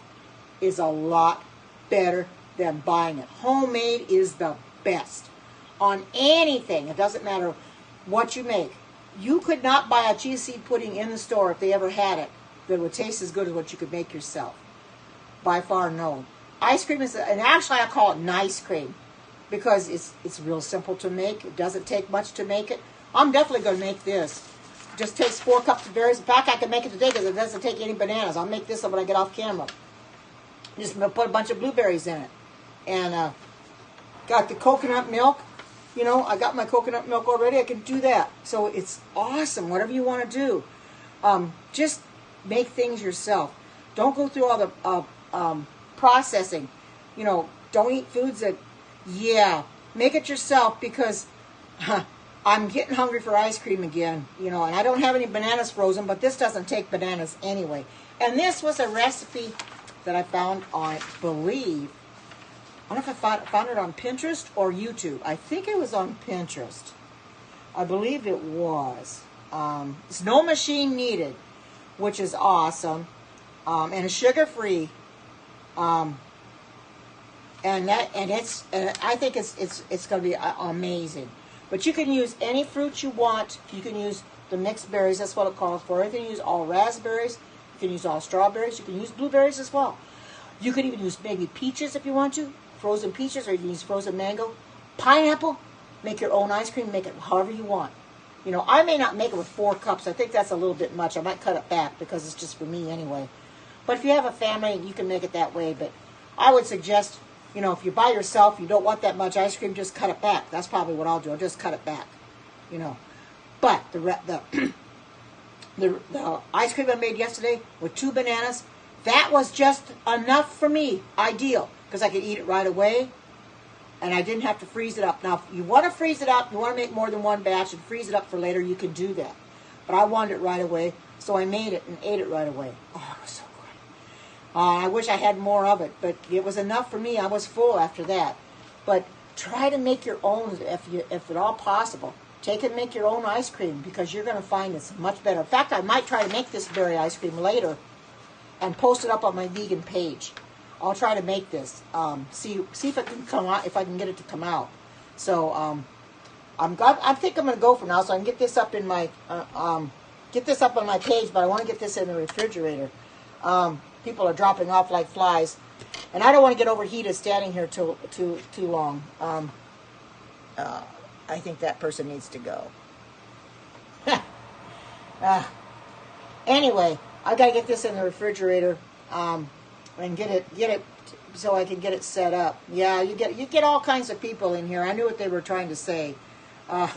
is a lot better than buying it. Homemade is the best on anything. It doesn't matter what you make. You could not buy a chia seed pudding in the store if they ever had it that would taste as good as what you could make yourself. By far, no. Ice cream is, and actually I call it nice cream because it's real simple to make. It doesn't take much to make it. I'm definitely going to make this. It just takes 4 cups of berries. In fact, I can make it today because it doesn't take any bananas. I'll make this when I get off camera. Just put a bunch of blueberries in it. And got the coconut milk. You know, I got my coconut milk already. I can do that. So it's awesome. Whatever you want to do. Just make things yourself. Don't go through all the processing. You know, don't eat foods that, make it yourself because I'm getting hungry for ice cream again. You know, and I don't have any bananas frozen, but this doesn't take bananas anyway. And this was a recipe that I found on, I don't know if I found it on Pinterest or YouTube. I think it was on Pinterest. I believe it was. It's no machine needed, which is awesome. and it's sugar-free. And I think it's going to be amazing. But you can use any fruit you want. You can use the mixed berries. That's what it calls for. You can use all raspberries. You can use all strawberries. You can use blueberries as well. You can even use maybe peaches if you want to, frozen peaches, or you can use frozen mango, pineapple. Make your own ice cream. Make it however you want. You know, I may not make it with 4 cups. I think that's a little bit much. I might cut it back because it's just for me anyway. But if you have a family, you can make it that way. But I would suggest, you know, if you're by yourself, you don't want that much ice cream, just cut it back. That's probably what I'll do. I'll just cut it back, you know. But the ice cream I made yesterday with 2 bananas, that was just enough for me. Ideal, because I could eat it right away, and I didn't have to freeze it up. Now, if you want to freeze it up, you want to make more than 1 batch and freeze it up for later, you can do that. But I wanted it right away, so I made it and ate it right away. Oh, it was so good. I wish I had more of it, but it was enough for me. I was full after that. But try to make your own if at all possible. Take and make your own ice cream because you're going to find it's much better. In fact, I might try to make this berry ice cream later and post it up on my vegan page. I'll try to make this. See if it can come out. If I can get it to come out. So I think I'm going to go for now, so I can get this up in my on my page. But I want to get this in the refrigerator. People are dropping off like flies, and I don't want to get overheated standing here too long. I think that person needs to go. Anyway, I've got to get this in the refrigerator and get it so I can get it set up. Yeah, you get all kinds of people in here. I knew what they were trying to say. I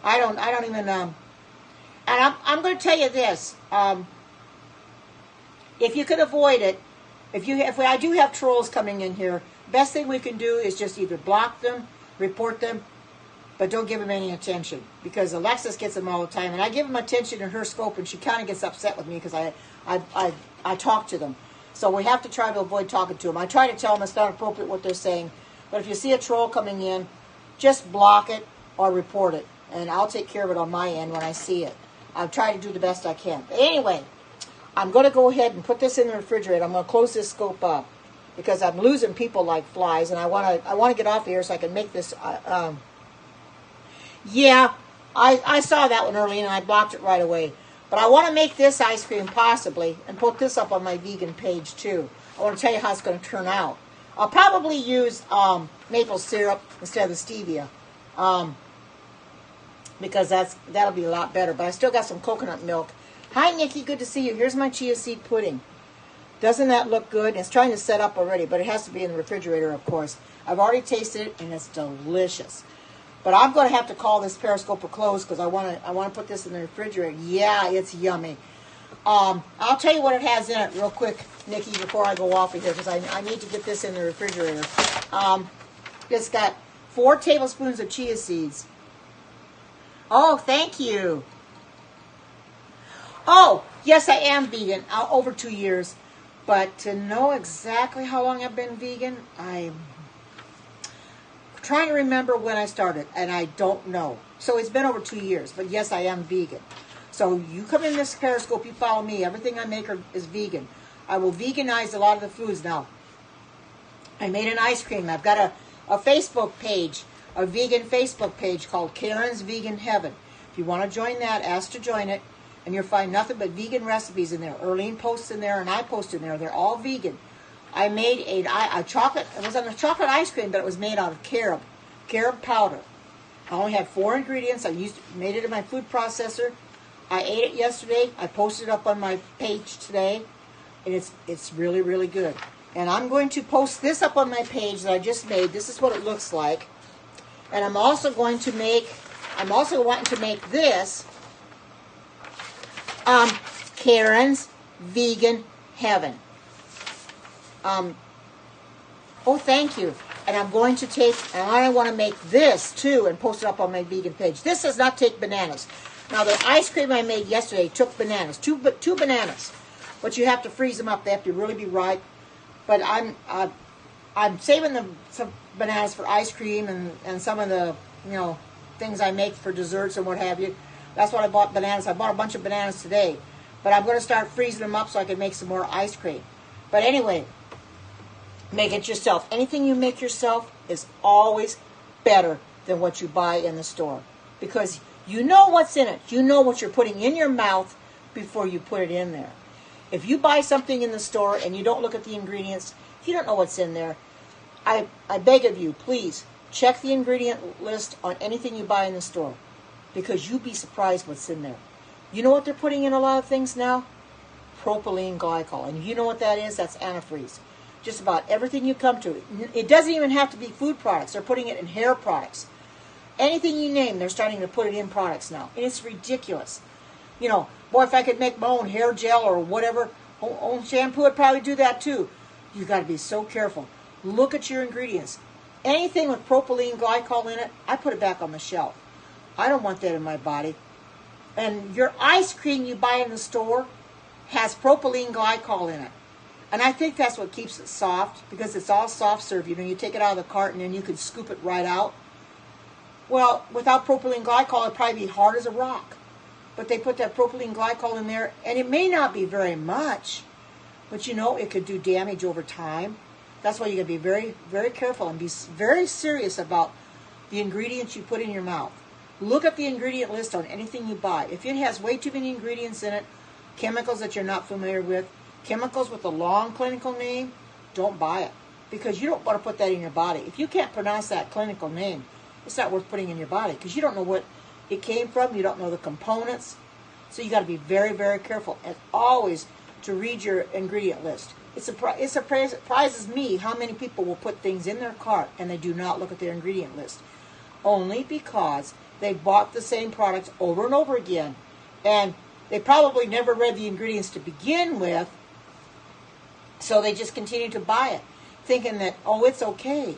don't even. And I'm going to tell you this. If you could avoid it, if I do have trolls coming in here, best thing we can do is just either block them, report them, but don't give them any attention, because Alexis gets them all the time, and I give them attention in her scope, and she kind of gets upset with me because I talk to them. So we have to try to avoid talking to them. I try to tell them it's not appropriate what they're saying, but if you see a troll coming in, just block it or report it, and I'll take care of it on my end when I see it. I'll try to do the best I can. But anyway, I'm going to go ahead and put this in the refrigerator. I'm going to close this scope up because I'm losing people like flies, and I want to get off here so I can make this. Yeah, I saw that one early and I blocked it right away. But I want to make this ice cream possibly and put this up on my vegan page too. I want to tell you how it's going to turn out. I'll probably use maple syrup instead of the stevia because that'll be a lot better. But I still got some coconut milk. Hi, Nikki. Good to see you. Here's my chia seed pudding. Doesn't that look good? It's trying to set up already, but it has to be in the refrigerator, of course. I've already tasted it, and it's delicious. But I'm going to have to call this Periscope a close because I want to put this in the refrigerator. Yeah, it's yummy. I'll tell you what it has in it real quick, Nikki, before I go off of here because I need to get this in the refrigerator. It's got 4 tablespoons of chia seeds. Oh, thank you. Oh, yes, I am vegan. Over 2 years. But to know exactly how long I've been vegan, I'm trying to remember when I started, and I don't know. So it's been over 2 years, but yes, I am vegan. So you come in this Periscope, you follow me. Everything I make is vegan. I will veganize a lot of the foods now. I made an ice cream. I've got a Facebook page, a vegan Facebook page called Karen's Vegan Heaven. If you want to join that, ask to join it. And you'll find nothing but vegan recipes in there. Erlene posts in there, and I post in there. They're all vegan. I made a chocolate. It was on a chocolate ice cream, but it was made out of carob powder. I only had 4 ingredients. Made it in my food processor. I ate it yesterday. I posted it up on my page today, and it's really, really good. And I'm going to post this up on my page that I just made. This is what it looks like. And I'm also wanting to make this. Karen's Vegan Heaven. Oh, thank you. And I'm going to and I want to make this too and post it up on my vegan page. This does not take bananas. Now, the ice cream I made yesterday took bananas, two bananas, but you have to freeze them up. They have to really be ripe. But I'm saving some bananas for ice cream and some of the things I make for desserts and what have you. That's what I bought bananas. I bought a bunch of bananas today. But I'm going to start freezing them up so I can make some more ice cream. But anyway, make it yourself. Anything you make yourself is always better than what you buy in the store. Because you know what's in it. You know what you're putting in your mouth before you put it in there. If you buy something in the store and you don't look at the ingredients, if you don't know what's in there, I beg of you, please, check the ingredient list on anything you buy in the store. Because you'd be surprised what's in there. You know what they're putting in a lot of things now? Propylene glycol. And you know what that is? That's antifreeze. Just about everything you come to. It doesn't even have to be food products. They're putting it in hair products. Anything you name, they're starting to put it in products now. And it's ridiculous. You know, boy, if I could make my own hair gel or whatever, own shampoo, I'd probably do that too. You got to be so careful. Look at your ingredients. Anything with propylene glycol in it, I put it back on the shelf. I don't want that in my body. And your ice cream you buy in the store has propylene glycol in it. And I think that's what keeps it soft, because it's all soft serve. You know, you take it out of the carton and you can scoop it right out. Well, without propylene glycol, it'd probably be hard as a rock. But they put that propylene glycol in there, and it may not be very much, but you know, it could do damage over time. That's why you got to be very, very careful and be very serious about the ingredients you put in your mouth. Look at the ingredient list on anything you buy. If it has way too many ingredients in it, chemicals that you're not familiar with, chemicals with a long clinical name, don't buy it. Because you don't want to put that in your body. If you can't pronounce that clinical name, it's not worth putting in your body, because you don't know what it came from. You don't know the components. So you got to be very, very careful, as always, to read your ingredient list. It surprises me how many people will put things in their cart and they do not look at their ingredient list. Only because they bought the same products over and over again. And they probably never read the ingredients to begin with, so they just continue to buy it, thinking that, oh, it's okay.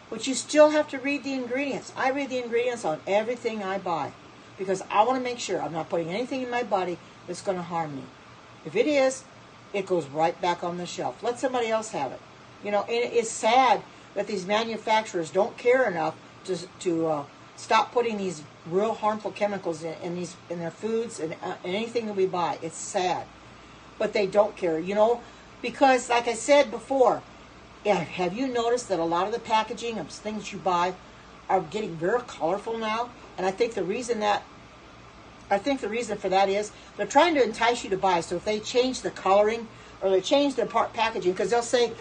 But you still have to read the ingredients. I read the ingredients on everything I buy, because I want to make sure I'm not putting anything in my body that's going to harm me. If it is, it goes right back on the shelf. Let somebody else have it. You know, and it's sad that these manufacturers don't care enough to stop putting these real harmful chemicals in their foods and anything that we buy. It's sad, but they don't care. You know, because like I said before, have you noticed that a lot of the packaging of things you buy are getting very colorful now? And I think the reason for that is they're trying to entice you to buy. So if they change the coloring or they change the packaging, because they'll say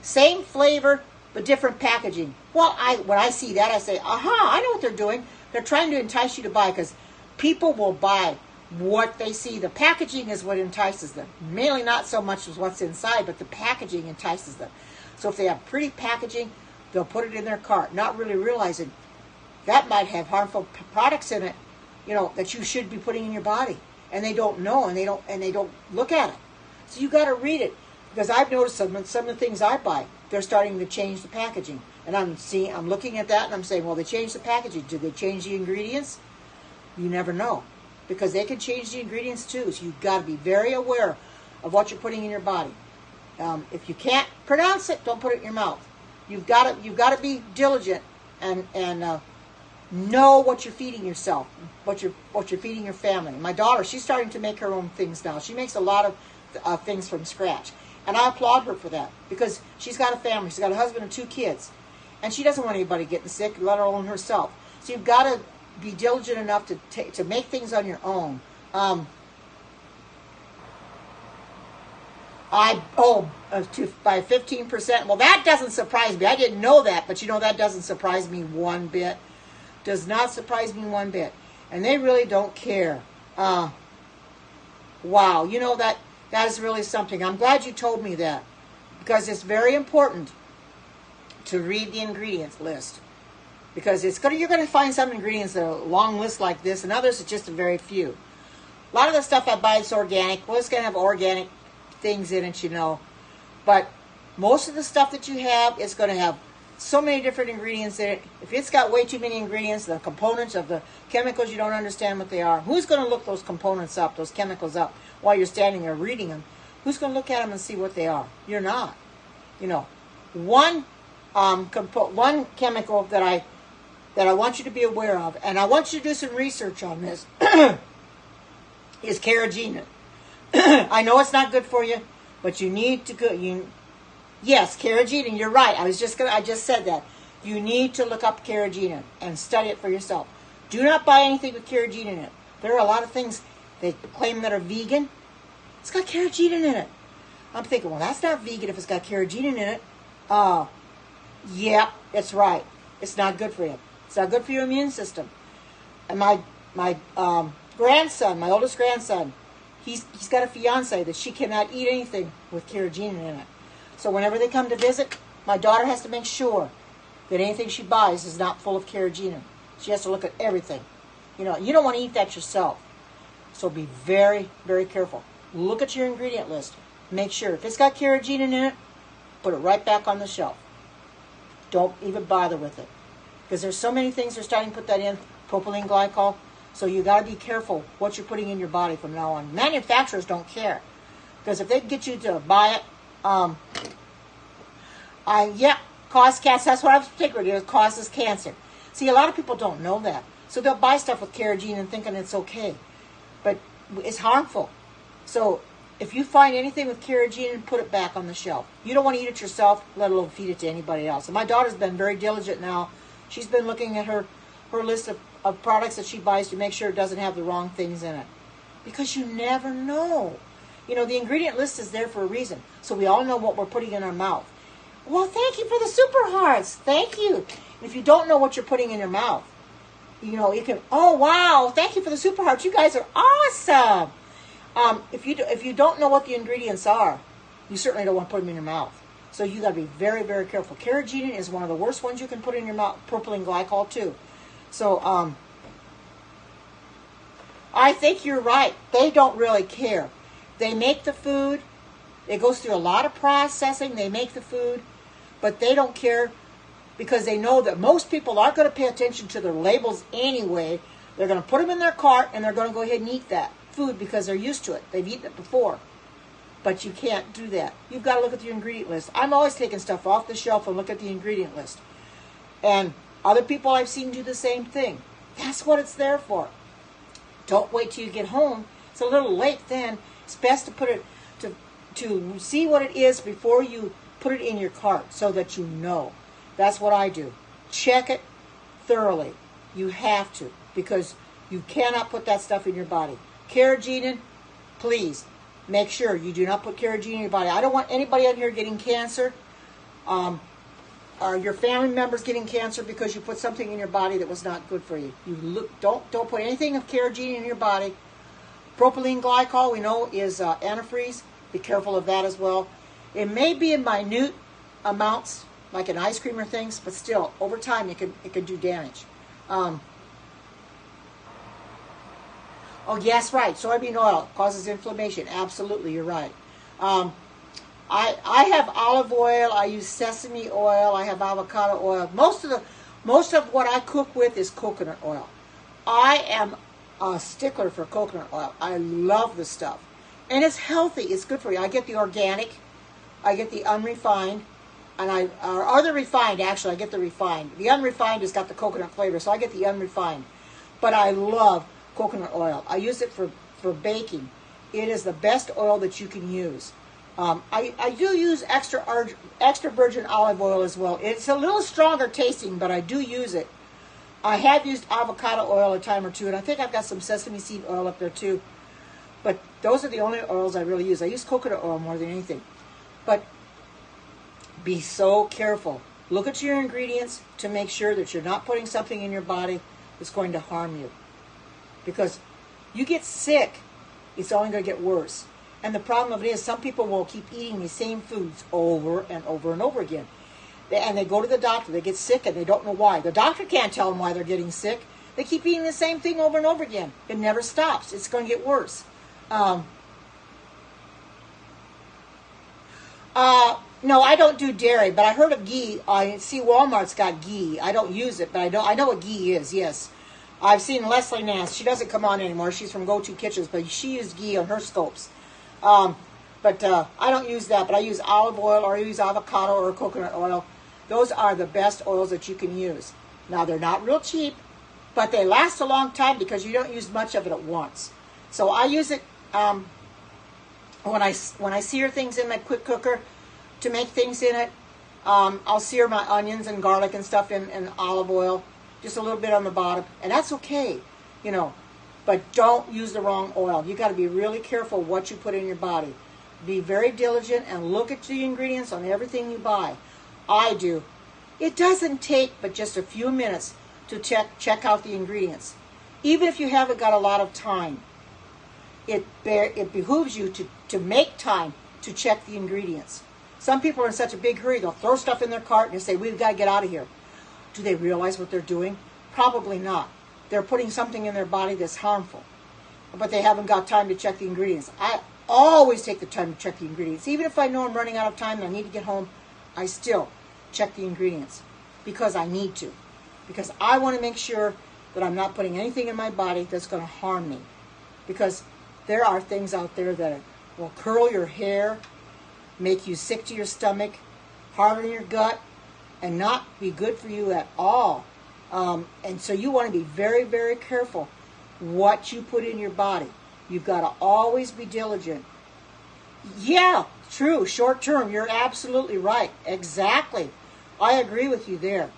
same flavor but different packaging. Well, when I see that, I say, aha, I know what they're doing. They're trying to entice you to buy, because people will buy what they see. The packaging is what entices them. Mainly not so much as what's inside, but the packaging entices them. So if they have pretty packaging, they'll put it in their cart, not really realizing that might have harmful products in it, you know, that you should be putting in your body. And they don't know, and they don't look at it. So you got to read it, because I've noticed some of the things I buy, they're starting to change the packaging. And I'm looking at that and I'm saying, well, they changed the packaging. Did they change the ingredients? You never know, because they can change the ingredients too. So you've got to be very aware of what you're putting in your body. If you can't pronounce it, don't put it in your mouth. You've got to be diligent and know what you're feeding yourself, what you're feeding your family. My daughter, she's starting to make her own things now. She makes a lot of things from scratch, and I applaud her for that, because she's got a family. She's got a husband and 2 kids, and she doesn't want anybody getting sick, let alone herself. So you've got to be diligent enough to make things on your own. By 15%. Well, that doesn't surprise me. I didn't know that, but you know, that doesn't surprise me one bit. Does not surprise me one bit. And they really don't care. Wow, you know, that is really something. I'm glad you told me that, because it's very important to read the ingredients list, because you're going to find some ingredients that are a long list like this, and others are just a very few. A lot of the stuff I buy is organic. Well, it's going to have organic things in it, you know, but most of the stuff that you have is going to have so many different ingredients in it. If it's got way too many ingredients, the components of the chemicals, you don't understand what they are. Who's going to look those components up, those chemicals up, while you're standing there reading them? Who's going to look at them and see what they are? You're not. You know, one chemical that I want you to be aware of, and I want you to do some research on this, is carrageenan. I know it's not good for you, but you need to go. Yes, carrageenan. You're right. I just said that. You need to look up carrageenan and study it for yourself. Do not buy anything with carrageenan in it. There are a lot of things they claim that are vegan. It's got carrageenan in it. I'm thinking, well, that's not vegan if it's got carrageenan in it. Yeah, it's right. It's not good for you. It's not good for your immune system. And my grandson, my oldest grandson, he's got a fiance that she cannot eat anything with carrageenan in it. So whenever they come to visit, my daughter has to make sure that anything she buys is not full of carrageenan. She has to look at everything. You know, you don't want to eat that yourself. So be very, very careful. Look at your ingredient list. Make sure if it's got carrageenan in it, put it right back on the shelf. Don't even bother with it. Because there's so many things they're starting to put that in, propylene glycol. So you got to be careful what you're putting in your body from now on. Manufacturers don't care. Because if they get you to buy it, cause cancer. That's what I was particularly doing. It causes cancer. See, a lot of people don't know that. So they'll buy stuff with carrageenan thinking it's okay. But it's harmful. So if you find anything with carrageenan, put it back on the shelf. You don't want to eat it yourself, let alone feed it to anybody else. And my daughter's been very diligent now. She's been looking at her list of products that she buys to make sure it doesn't have the wrong things in it. Because you never know. You know, the ingredient list is there for a reason. So we all know what we're putting in our mouth. Well, thank you for the super hearts. Thank you. And if you don't know what you're putting in your mouth, you know, you can, oh, wow, thank you for the super hearts. You guys are awesome. If you don't know what the ingredients are, you certainly don't want to put them in your mouth. So you got to be very, very careful. Carrageenan is one of the worst ones you can put in your mouth. Propylene glycol too. So I think you're right. They don't really care. They make the food. It goes through a lot of processing. They make the food, but they don't care because they know that most people aren't going to pay attention to their labels anyway. They're going to put them in their cart and they're going to go ahead and eat that food because they're used to it. They've eaten it before. But you can't do that. You've got to look at the ingredient list. I'm always taking stuff off the shelf and look at the ingredient list. And other people I've seen do the same thing. That's what it's there for. Don't wait till you get home. It's a little late then. It's best to put it to see what it is before you put it in your cart so that you know. That's what I do. Check it thoroughly. You have to, because you cannot put that stuff in your body. Carrageenan, please make sure you do not put carrageenan in your body. I don't want anybody out here getting cancer, or your family members getting cancer because you put something in your body that was not good for you. Don't put anything of carrageenan in your body. Propylene glycol, we know, is antifreeze. Be careful of that as well. It may be in minute amounts, like in ice cream or things, but still, over time, it can do damage. Oh, yes, right. Soybean oil causes inflammation. Absolutely, you're right. I have olive oil. I use sesame oil. I have avocado oil. Most of what I cook with is coconut oil. I am a stickler for coconut oil. I love this stuff. And it's healthy. It's good for you. I get the organic. I get the unrefined. Or the refined, actually. I get the refined. The unrefined has got the coconut flavor, so I get the unrefined. But I love coconut oil. I use it for baking. It is the best oil that you can use. I do use extra virgin olive oil as well. It's a little stronger tasting, but I do use it. I have used avocado oil a time or two, and I think I've got some sesame seed oil up there too. But those are the only oils I really use. I use coconut oil more than anything. But be so careful. Look at your ingredients to make sure that you're not putting something in your body that's going to harm you. Because you get sick, it's only going to get worse. And the problem of it is some people will keep eating the same foods over and over and over again. And they go to the doctor, they get sick, and they don't know why. The doctor can't tell them why they're getting sick. They keep eating the same thing over and over again. It never stops. It's going to get worse. No, I don't do dairy, but I heard of ghee. I see Walmart's got ghee. I don't use it, but I know what ghee is, yes. I've seen Leslie Nance. She doesn't come on anymore. She's from Go-To Kitchens, but she used ghee on her scopes. But I don't use that, but I use olive oil, or I use avocado or coconut oil. Those are the best oils that you can use. Now, they're not real cheap, but they last a long time because you don't use much of it at once. So I use it when I sear things in my quick cooker to make things in it, I'll sear my onions and garlic and stuff in olive oil, just a little bit on the bottom, and that's okay, you know. But don't use the wrong oil. You got to be really careful what you put in your body. Be very diligent and look at the ingredients on everything you buy. I do. It doesn't take but just a few minutes to check out the ingredients. Even if you haven't got a lot of time, it behooves you to make time to check the ingredients. Some people are in such a big hurry, they'll throw stuff in their cart and say, we've got to get out of here. Do they realize what they're doing? Probably not. They're putting something in their body that's harmful, but they haven't got time to check the ingredients. I always take the time to check the ingredients. Even if I know I'm running out of time and I need to get home, I still check the ingredients because I need to. Because I want to make sure that I'm not putting anything in my body that's going to harm me. Because there are things out there that will curl your hair, make you sick to your stomach, harden your gut, and not be good for you at all. And so you want to be very, very careful what you put in your body. You've got to always be diligent. Yeah, true, short term, you're absolutely right. Exactly. I agree with you there.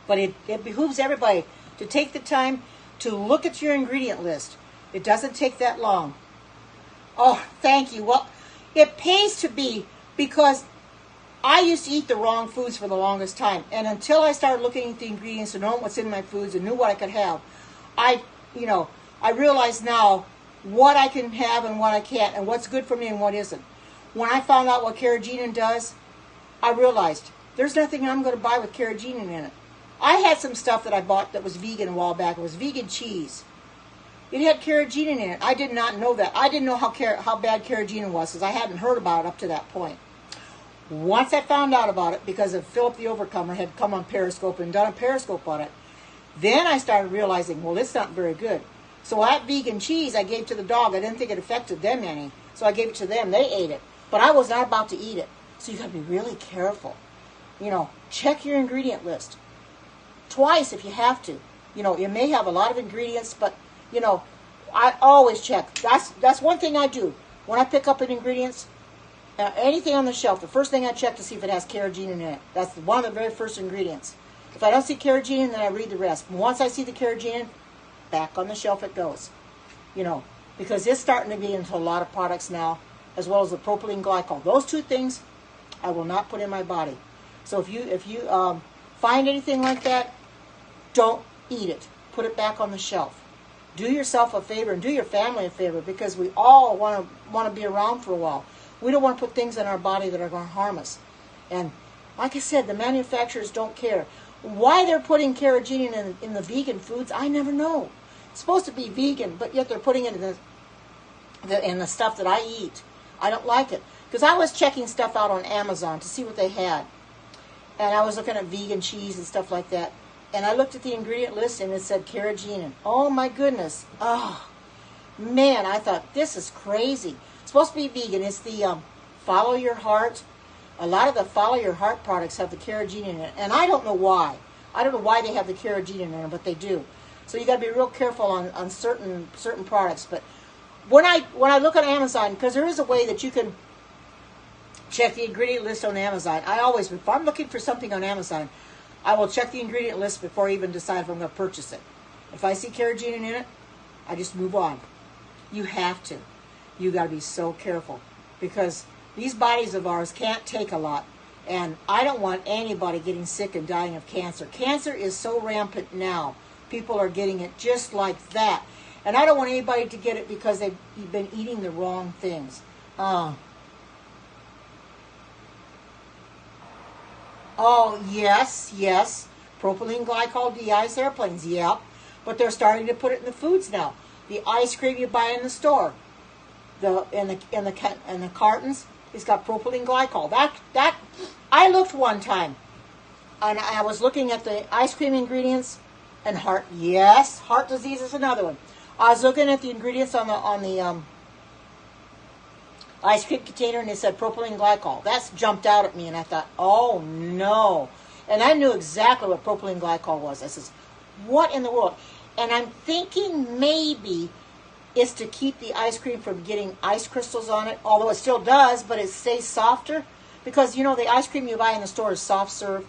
But it behooves everybody to take the time to look at your ingredient list. It doesn't take that long. Oh, thank you. Well, it pays to be, because I used to eat the wrong foods for the longest time. And until I started looking at the ingredients and knowing what's in my foods and knew what I could have, I realize now what I can have and what I can't, and what's good for me and what isn't. When I found out what carrageenan does, I realized there's nothing I'm going to buy with carrageenan in it. I had some stuff that I bought that was vegan a while back. It was vegan cheese. It had carrageenan in it. I did not know that. I didn't know how bad carrageenan was because I hadn't heard about it up to that point. Once I found out about it, because of Philip the Overcomer had come on Periscope and done a Periscope on it, then I started realizing, well, it's not very good. So that vegan cheese I gave to the dog. I didn't think it affected them any. So I gave it to them. They ate it. But I was not about to eat it. So you got to be really careful. Check your ingredient list. Twice if you have to. You may have a lot of ingredients, but, I always check. That's one thing I do. When I pick up an ingredients, anything on the shelf, the first thing I check to see if it has carrageenan in it. That's one of the very first ingredients. If I don't see carrageenan, then I read the rest. Once I see the carrageenan, back on the shelf it goes. Because it's starting to be into a lot of products now, as well as the propylene glycol. Those two things I will not put in my body. So if you find anything like that, don't eat it. Put it back on the shelf. Do yourself a favor and do your family a favor, because we all want to be around for a while. We don't want to put things in our body that are going to harm us. And like I said, the manufacturers don't care. Why they're putting carrageenan in the vegan foods, I never know. It's supposed to be vegan, but yet they're putting it in the stuff that I eat. I don't like it. Because I was checking stuff out on Amazon to see what they had. And I was looking at vegan cheese and stuff like that. And I looked at the ingredient list and it said carrageenan. Oh my goodness. Oh, man, I thought, this is crazy. It's supposed to be vegan. It's the Follow Your Heart. A lot of the Follow Your Heart products have the carrageenan in it. And I don't know why. I don't know why they have the carrageenan in it, but they do. So you got to be real careful on certain products. But when I look on Amazon, because there is a way that you can check the ingredient list on Amazon. If I'm looking for something on Amazon, I will check the ingredient list before I even decide if I'm going to purchase it. If I see carrageenan in it, I just move on. You have to. You got to be so careful, because these bodies of ours can't take a lot. And I don't want anybody getting sick and dying of cancer. Cancer is so rampant now. People are getting it just like that. And I don't want anybody to get it because they've been eating the wrong things. Oh, yes. Propylene glycol de-ice airplanes, yep. But they're starting to put it in the foods now. The ice cream you buy in the store, in the cartons, it's got propylene glycol. That I looked one time, and I was looking at the ice cream ingredients, and heart disease is another one. I was looking at the ingredients on the ice cream container, and it said propylene glycol. That's jumped out at me, and I thought, oh no. And I knew exactly what propylene glycol was. I says, what in the world? And I'm thinking maybe is to keep the ice cream from getting ice crystals on it, although it still does, but it stays softer. Because, you know, the ice cream you buy in the store is soft serve.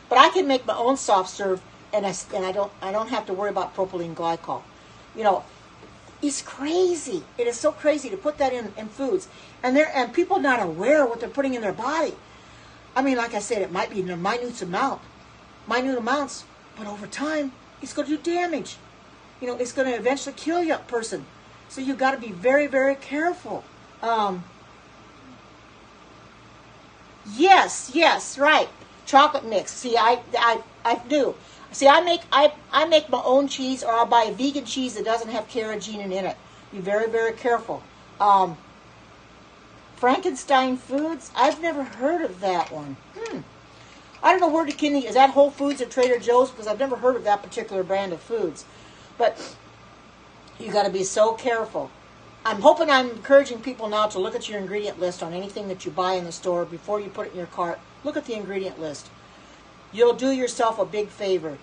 But I can make my own soft serve, and I don't have to worry about propylene glycol. You know, it's crazy. It is so crazy to put that in foods. And people not aware of what they're putting in their body. I mean, like I said, it might be in a minute amounts, but over time, it's going to do damage. You know, it's going to eventually kill you, person. So you've got to be very, very careful. Yes, right. Chocolate mix. See, I do. See, I make my own cheese, or I'll buy a vegan cheese that doesn't have carrageenan in it. Be very, very careful. Frankenstein Foods. I've never heard of that one. I don't know where is that Whole Foods or Trader Joe's, because I've never heard of that particular brand of foods. But you got to be so careful. I'm encouraging people now to look at your ingredient list on anything that you buy in the store before you put it in your cart. Look at the ingredient list. You'll do yourself a big favor.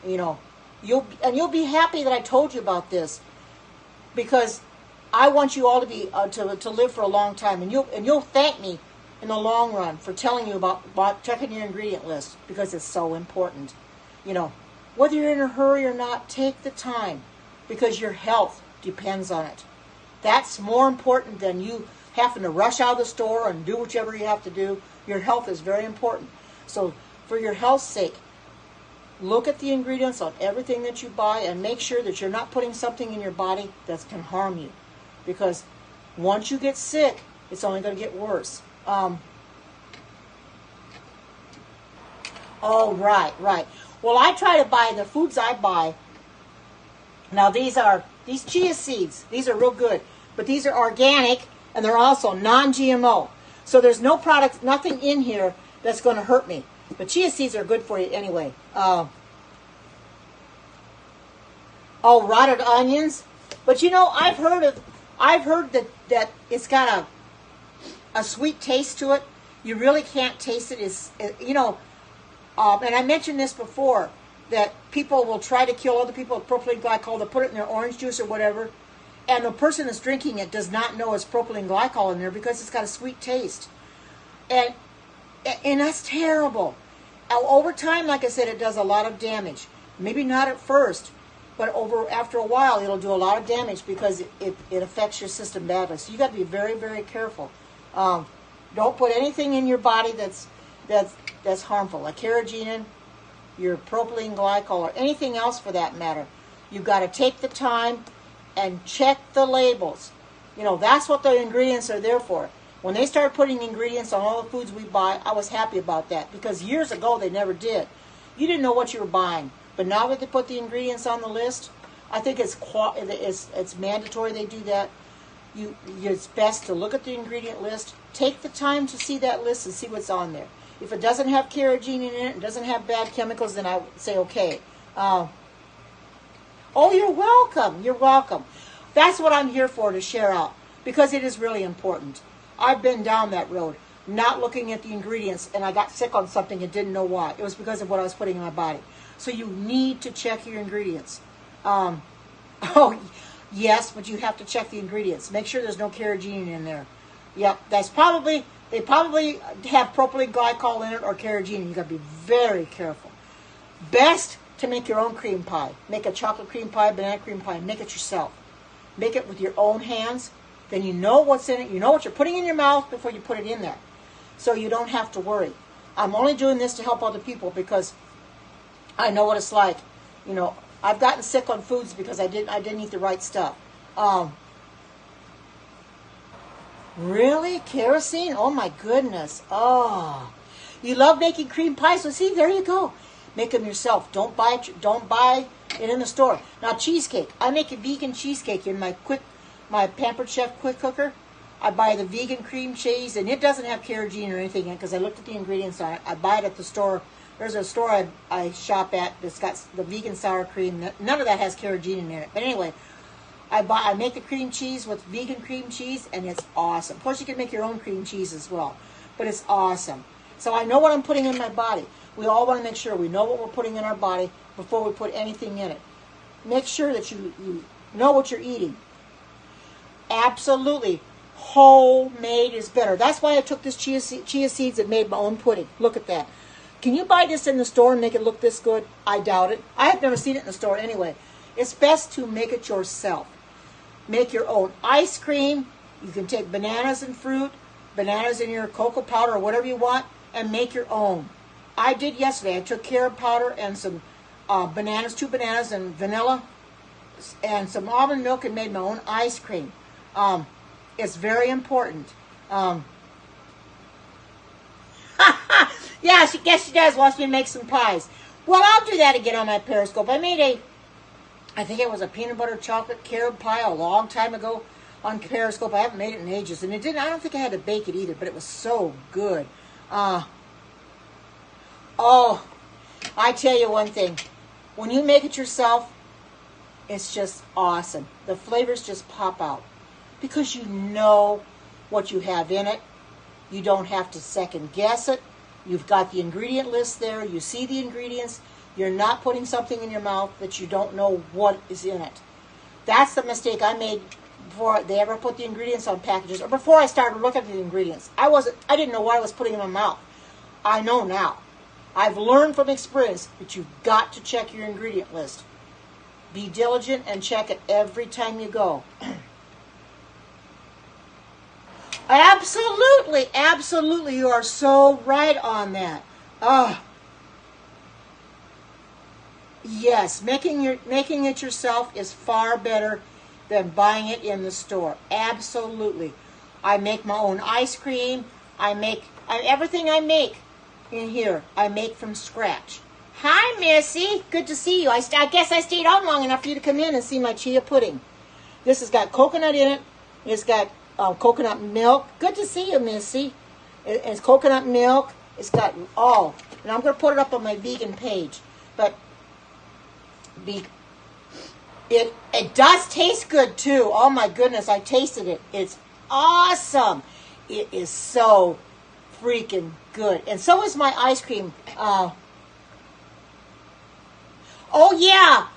You know, you'll be happy that I told you about this, because I want you all to be to live for a long time, and you'll thank me in the long run for telling you about checking your ingredient list, because it's so important. You know, whether you're in a hurry or not, take the time, because your health depends on it. That's more important than you having to rush out of the store and do whichever you have to do. Your health is very important. So for your health's sake, look at the ingredients on everything that you buy and make sure that you're not putting something in your body that can harm you. Because once you get sick, it's only going to get worse. Oh, right. Well, I try to buy the foods I buy. Now, these chia seeds. These are real good. But these are organic, and they're also non-GMO. So there's no product, nothing in here that's going to hurt me. But chia seeds are good for you anyway. Rotted onions. But you know, I've heard that it's got a sweet taste to it. You really can't taste it. And I mentioned this before, that people will try to kill other people with propylene glycol. They'll put it in their orange juice or whatever, and the person that's drinking it does not know it's propylene glycol in there because it's got a sweet taste. And that's terrible. Over time, like I said, it does a lot of damage. Maybe not at first, but after a while, it'll do a lot of damage because it affects your system badly. So you got to be very, very careful. Don't put anything in your body that's harmful, like carrageenan, your propylene glycol, or anything else for that matter. You've got to take the time and check the labels. You know, that's what the ingredients are there for. When they started putting ingredients on all the foods we buy, I was happy about that, because years ago they never did. You didn't know what you were buying. But now that they put the ingredients on the list, I think it's mandatory they do that. It's best to look at the ingredient list, take the time to see that list and see what's on there. If it doesn't have carrageenan in it, it doesn't have bad chemicals, then I would say okay. You're welcome. You're welcome. That's what I'm here for, to share out, because it is really important. I've been down that road, not looking at the ingredients, and I got sick on something and didn't know why. It was because of what I was putting in my body. So you need to check your ingredients. Yes, but you have to check the ingredients. Make sure there's no carrageenan in there. Yep, they probably have propylene glycol in it or carrageenan. You got to be very careful. Best to make your own cream pie. Make a chocolate cream pie, banana cream pie. Make it yourself. Make it with your own hands. Then you know what's in it. You know what you're putting in your mouth before you put it in there. So you don't have to worry. I'm only doing this to help other people because I know what it's like. You know, I've gotten sick on foods because I didn't eat the right stuff. Really? Kerosene? Oh my goodness. Oh. You love making cream pies? So see, there you go. Make them yourself. Don't buy it in the store. Now, cheesecake. I make a vegan cheesecake in my Pampered Chef quick cooker. I buy the vegan cream cheese, and it doesn't have carrageenan or anything in it because I looked at the ingredients on it. I buy it at the store. There's a store I shop at that's got the vegan sour cream. None of that has carrageenan in it. But anyway, I make the cream cheese with vegan cream cheese, and it's awesome. Of course, you can make your own cream cheese as well, but it's awesome. So I know what I'm putting in my body. We all want to make sure we know what we're putting in our body before we put anything in it. Make sure that you know what you're eating. Absolutely. Homemade is better. That's why I took this chia seeds and made my own pudding. Look at that. Can you buy this in the store and make it look this good? I doubt it. I have never seen it in the store anyway. It's best to make it yourself. Make your own ice cream. You can take bananas and fruit, bananas in your cocoa powder or whatever you want, and make your own. I did yesterday. I took carob powder and some bananas, 2 bananas and vanilla, and some almond milk and made my own ice cream. It's very important. Yeah, she does. Wants me to make some pies. Well, I'll do that again on my Periscope. I made I think it was a peanut butter chocolate carob pie a long time ago on Periscope. I haven't made it in ages, and I don't think I had to bake it either, but it was so good. Oh, I tell you one thing. When you make it yourself, it's just awesome. The flavors just pop out because you know what you have in it. You don't have to second guess it. You've got the ingredient list there. You see the ingredients. You're not putting something in your mouth that you don't know what is in it. That's the mistake I made before they ever put the ingredients on packages, or before I started looking at the ingredients. I didn't know what I was putting in my mouth. I know now. I've learned from experience that you've got to check your ingredient list. Be diligent and check it every time you go. Absolutely, absolutely. You are so right on that. Yes, making it yourself is far better than buying it in the store. Absolutely. I make my own ice cream. Everything I make in here, I make from scratch. Hi, Missy. Good to see you. I guess I stayed on long enough for you to come in and see my chia pudding. This has got coconut in it. It's got coconut milk. Good to see you, Missy. It's coconut milk. It's got and I'm going to put it up on my vegan page. But it does taste good too. Oh my goodness, I tasted it. It's awesome. It is so freaking good. And so is my ice cream. Oh yeah,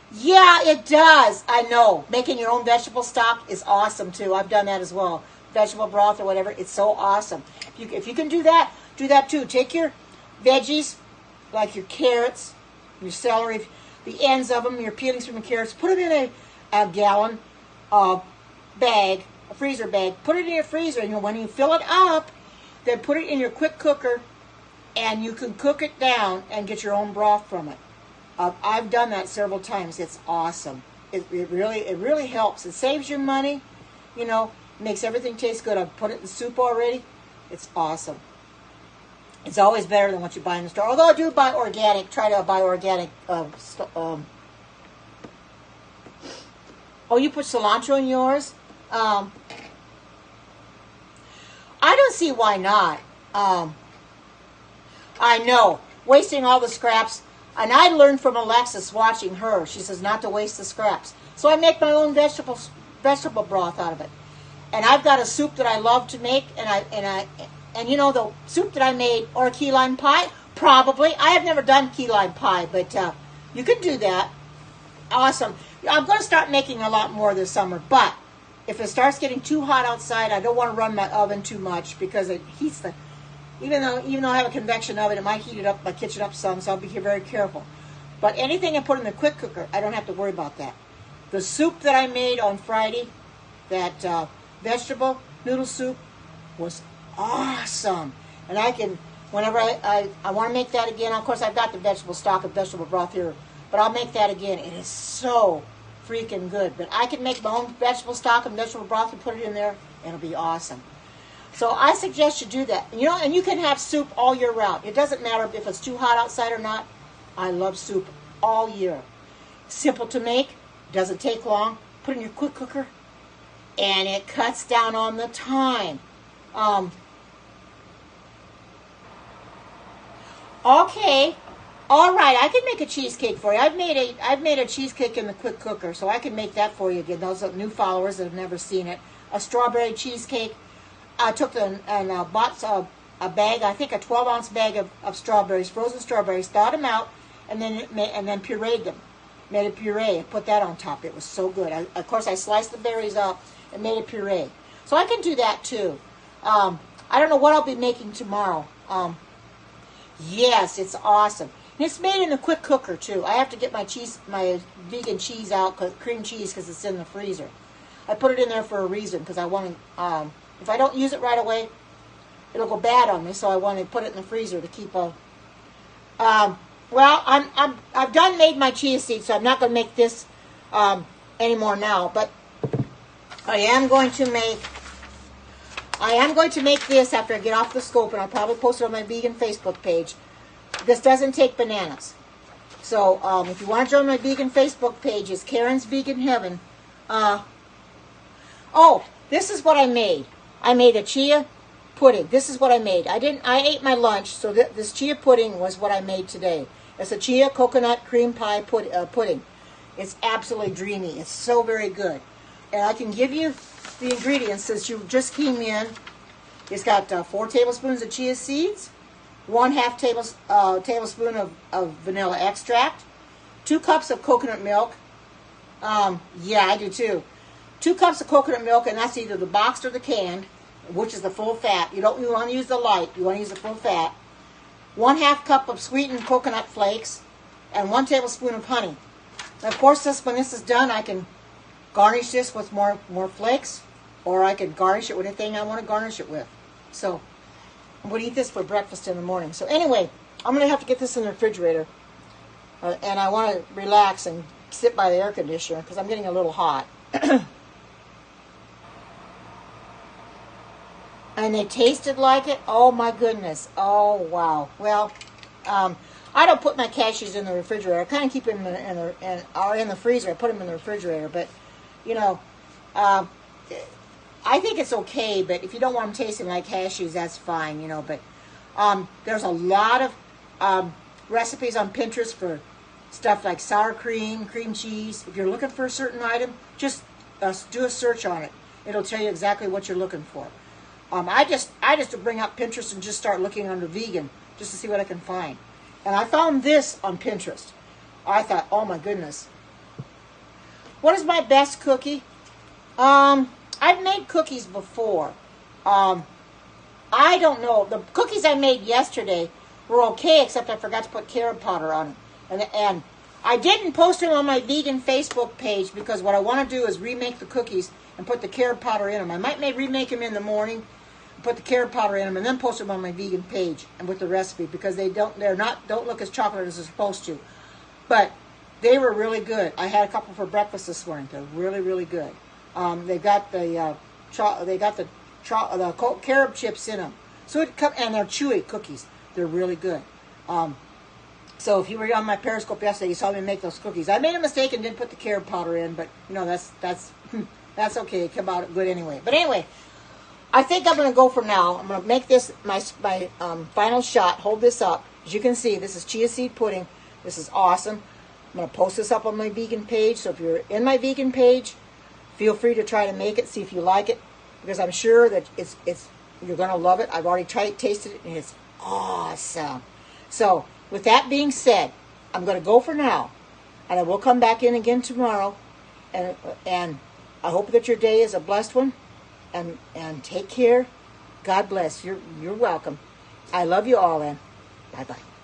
it does. I know. Making your own vegetable stock is awesome too. I've done that as well. Vegetable broth or whatever. It's so awesome. If you can do that too. Take your veggies, like your carrots, your celery, the ends of them, your peelings from the carrots. Put it in a gallon bag, a freezer bag. Put it in your freezer, and when you fill it up, then put it in your quick cooker, and you can cook it down and get your own broth from it. I've done that several times. It's awesome. It really helps. It saves you money. Makes everything taste good. I've put it in soup already. It's awesome. It's always better than what you buy in the store. Although I do buy organic. Try to buy organic. Oh, you put cilantro in yours? I don't see why not. I know. Wasting all the scraps. And I learned from Alexis watching her. She says not to waste the scraps. So I make my own vegetable broth out of it. And I've got a soup that I love to make, and the soup that I made, or key lime pie, probably. I have never done key lime pie, but you can do that. Awesome. I'm going to start making a lot more this summer, but if it starts getting too hot outside, I don't want to run my oven too much because it heats even though I have a convection oven, it might heat my kitchen up some, so I'll be very careful. But anything I put in the quick cooker, I don't have to worry about that. The soup that I made on Friday, that vegetable noodle soup, was awesome. And I can, whenever I want to make that again, of course I've got the vegetable stock and vegetable broth here, but I'll make that again. It is so freaking good. But I can make my own vegetable stock and vegetable broth and put it in there, and it'll be awesome. So I suggest you do that. And you can have soup all year round. It doesn't matter if it's too hot outside or not. I love soup all year. Simple to make. Doesn't take long. Put it in your quick cooker. And it cuts down on the time. Okay. All right. I can make a cheesecake for you. I've made a cheesecake in the quick cooker, so I can make that for you again. Those are new followers that have never seen it. A strawberry cheesecake. I took and bought a bag, I think a 12-ounce bag of strawberries, frozen strawberries, thawed them out, and then pureed them. Made a puree and put that on top. It was so good. Of course, I sliced the berries up and made a puree. So I can do that too. I don't know what I'll be making tomorrow. Yes, it's awesome. And it's made in a quick cooker too. I have to get my cheese, my vegan cheese out, cream cheese, because it's in the freezer. I put it in there for a reason, because I want to, if I don't use it right away, it'll go bad on me, so I want to put it in the freezer to keep a, well, I've done made my chia seeds, so I'm not going to make this anymore now, but I am going to make this after I get off the scope, and I'll probably post it on my vegan Facebook page. This doesn't take bananas. So if you want to join my vegan Facebook page, it's Karen's Vegan Heaven. Oh, this is what I made. I made a chia pudding. This is what I made. I ate my lunch, so this chia pudding was what I made today. It's a chia coconut cream pie pudding. It's absolutely dreamy. It's so very good. And I can give you the ingredients since you just came in. It's got 4 tablespoons of chia seeds, 1/2 tablespoon of vanilla extract, 2 cups of coconut milk. Yeah, I do too. 2 cups of coconut milk, and that's either the boxed or the canned, which is the full fat. You want to use the light. You want to use the full fat. 1/2 cup of sweetened coconut flakes, and 1 tablespoon of honey. And of course, when this is done, I can garnish this with more flakes, or I can garnish it with anything I want to garnish it with. So I'm going to eat this for breakfast in the morning. So anyway, I'm going to have to get this in the refrigerator, and I want to relax and sit by the air conditioner because I'm getting a little hot. And they tasted like it. Oh my goodness. Oh wow. Well, I don't put my cashews in the refrigerator. I kind of keep them in the freezer. I put them in the refrigerator, but you know, I think it's okay. But if you don't want them tasting like cashews, that's fine. You know, but there's a lot of recipes on Pinterest for stuff like sour cream, cream cheese. If you're looking for a certain item, just do a search on it. It'll tell you exactly what you're looking for. I just bring up Pinterest and just start looking under vegan just to see what I can find. And I found this on Pinterest. I thought, oh my goodness. What is my best cookie? I've made cookies before. I don't know. The cookies I made yesterday were okay, except I forgot to put carrot powder on them. And I didn't post them on my vegan Facebook page because what I want to do is remake the cookies and put the carrot powder in them. I might remake them in the morning, put the carrot powder in them, and then post them on my vegan page and with the recipe because they don't look as chocolate as they're supposed to. But they were really good. I had a couple for breakfast this morning. They're really, really good. They got the carob chips in them. So and they're chewy cookies. They're really good. So if you were on my Periscope yesterday, you saw me make those cookies. I made a mistake and didn't put the carrot powder in, but you know that's okay. It came out good anyway. But anyway, I think I'm going to go for now. I'm going to make this my final shot. Hold this up. As you can see, this is chia seed pudding. This is awesome. I'm going to post this up on my vegan page. So if you're in my vegan page, feel free to try to make it. See if you like it, because I'm sure that you're going to love it. I've already tasted it, and it's awesome. So with that being said, I'm going to go for now, and I will come back in again tomorrow, and I hope that your day is a blessed one, and take care. God bless. You're welcome. I love you all, and bye-bye.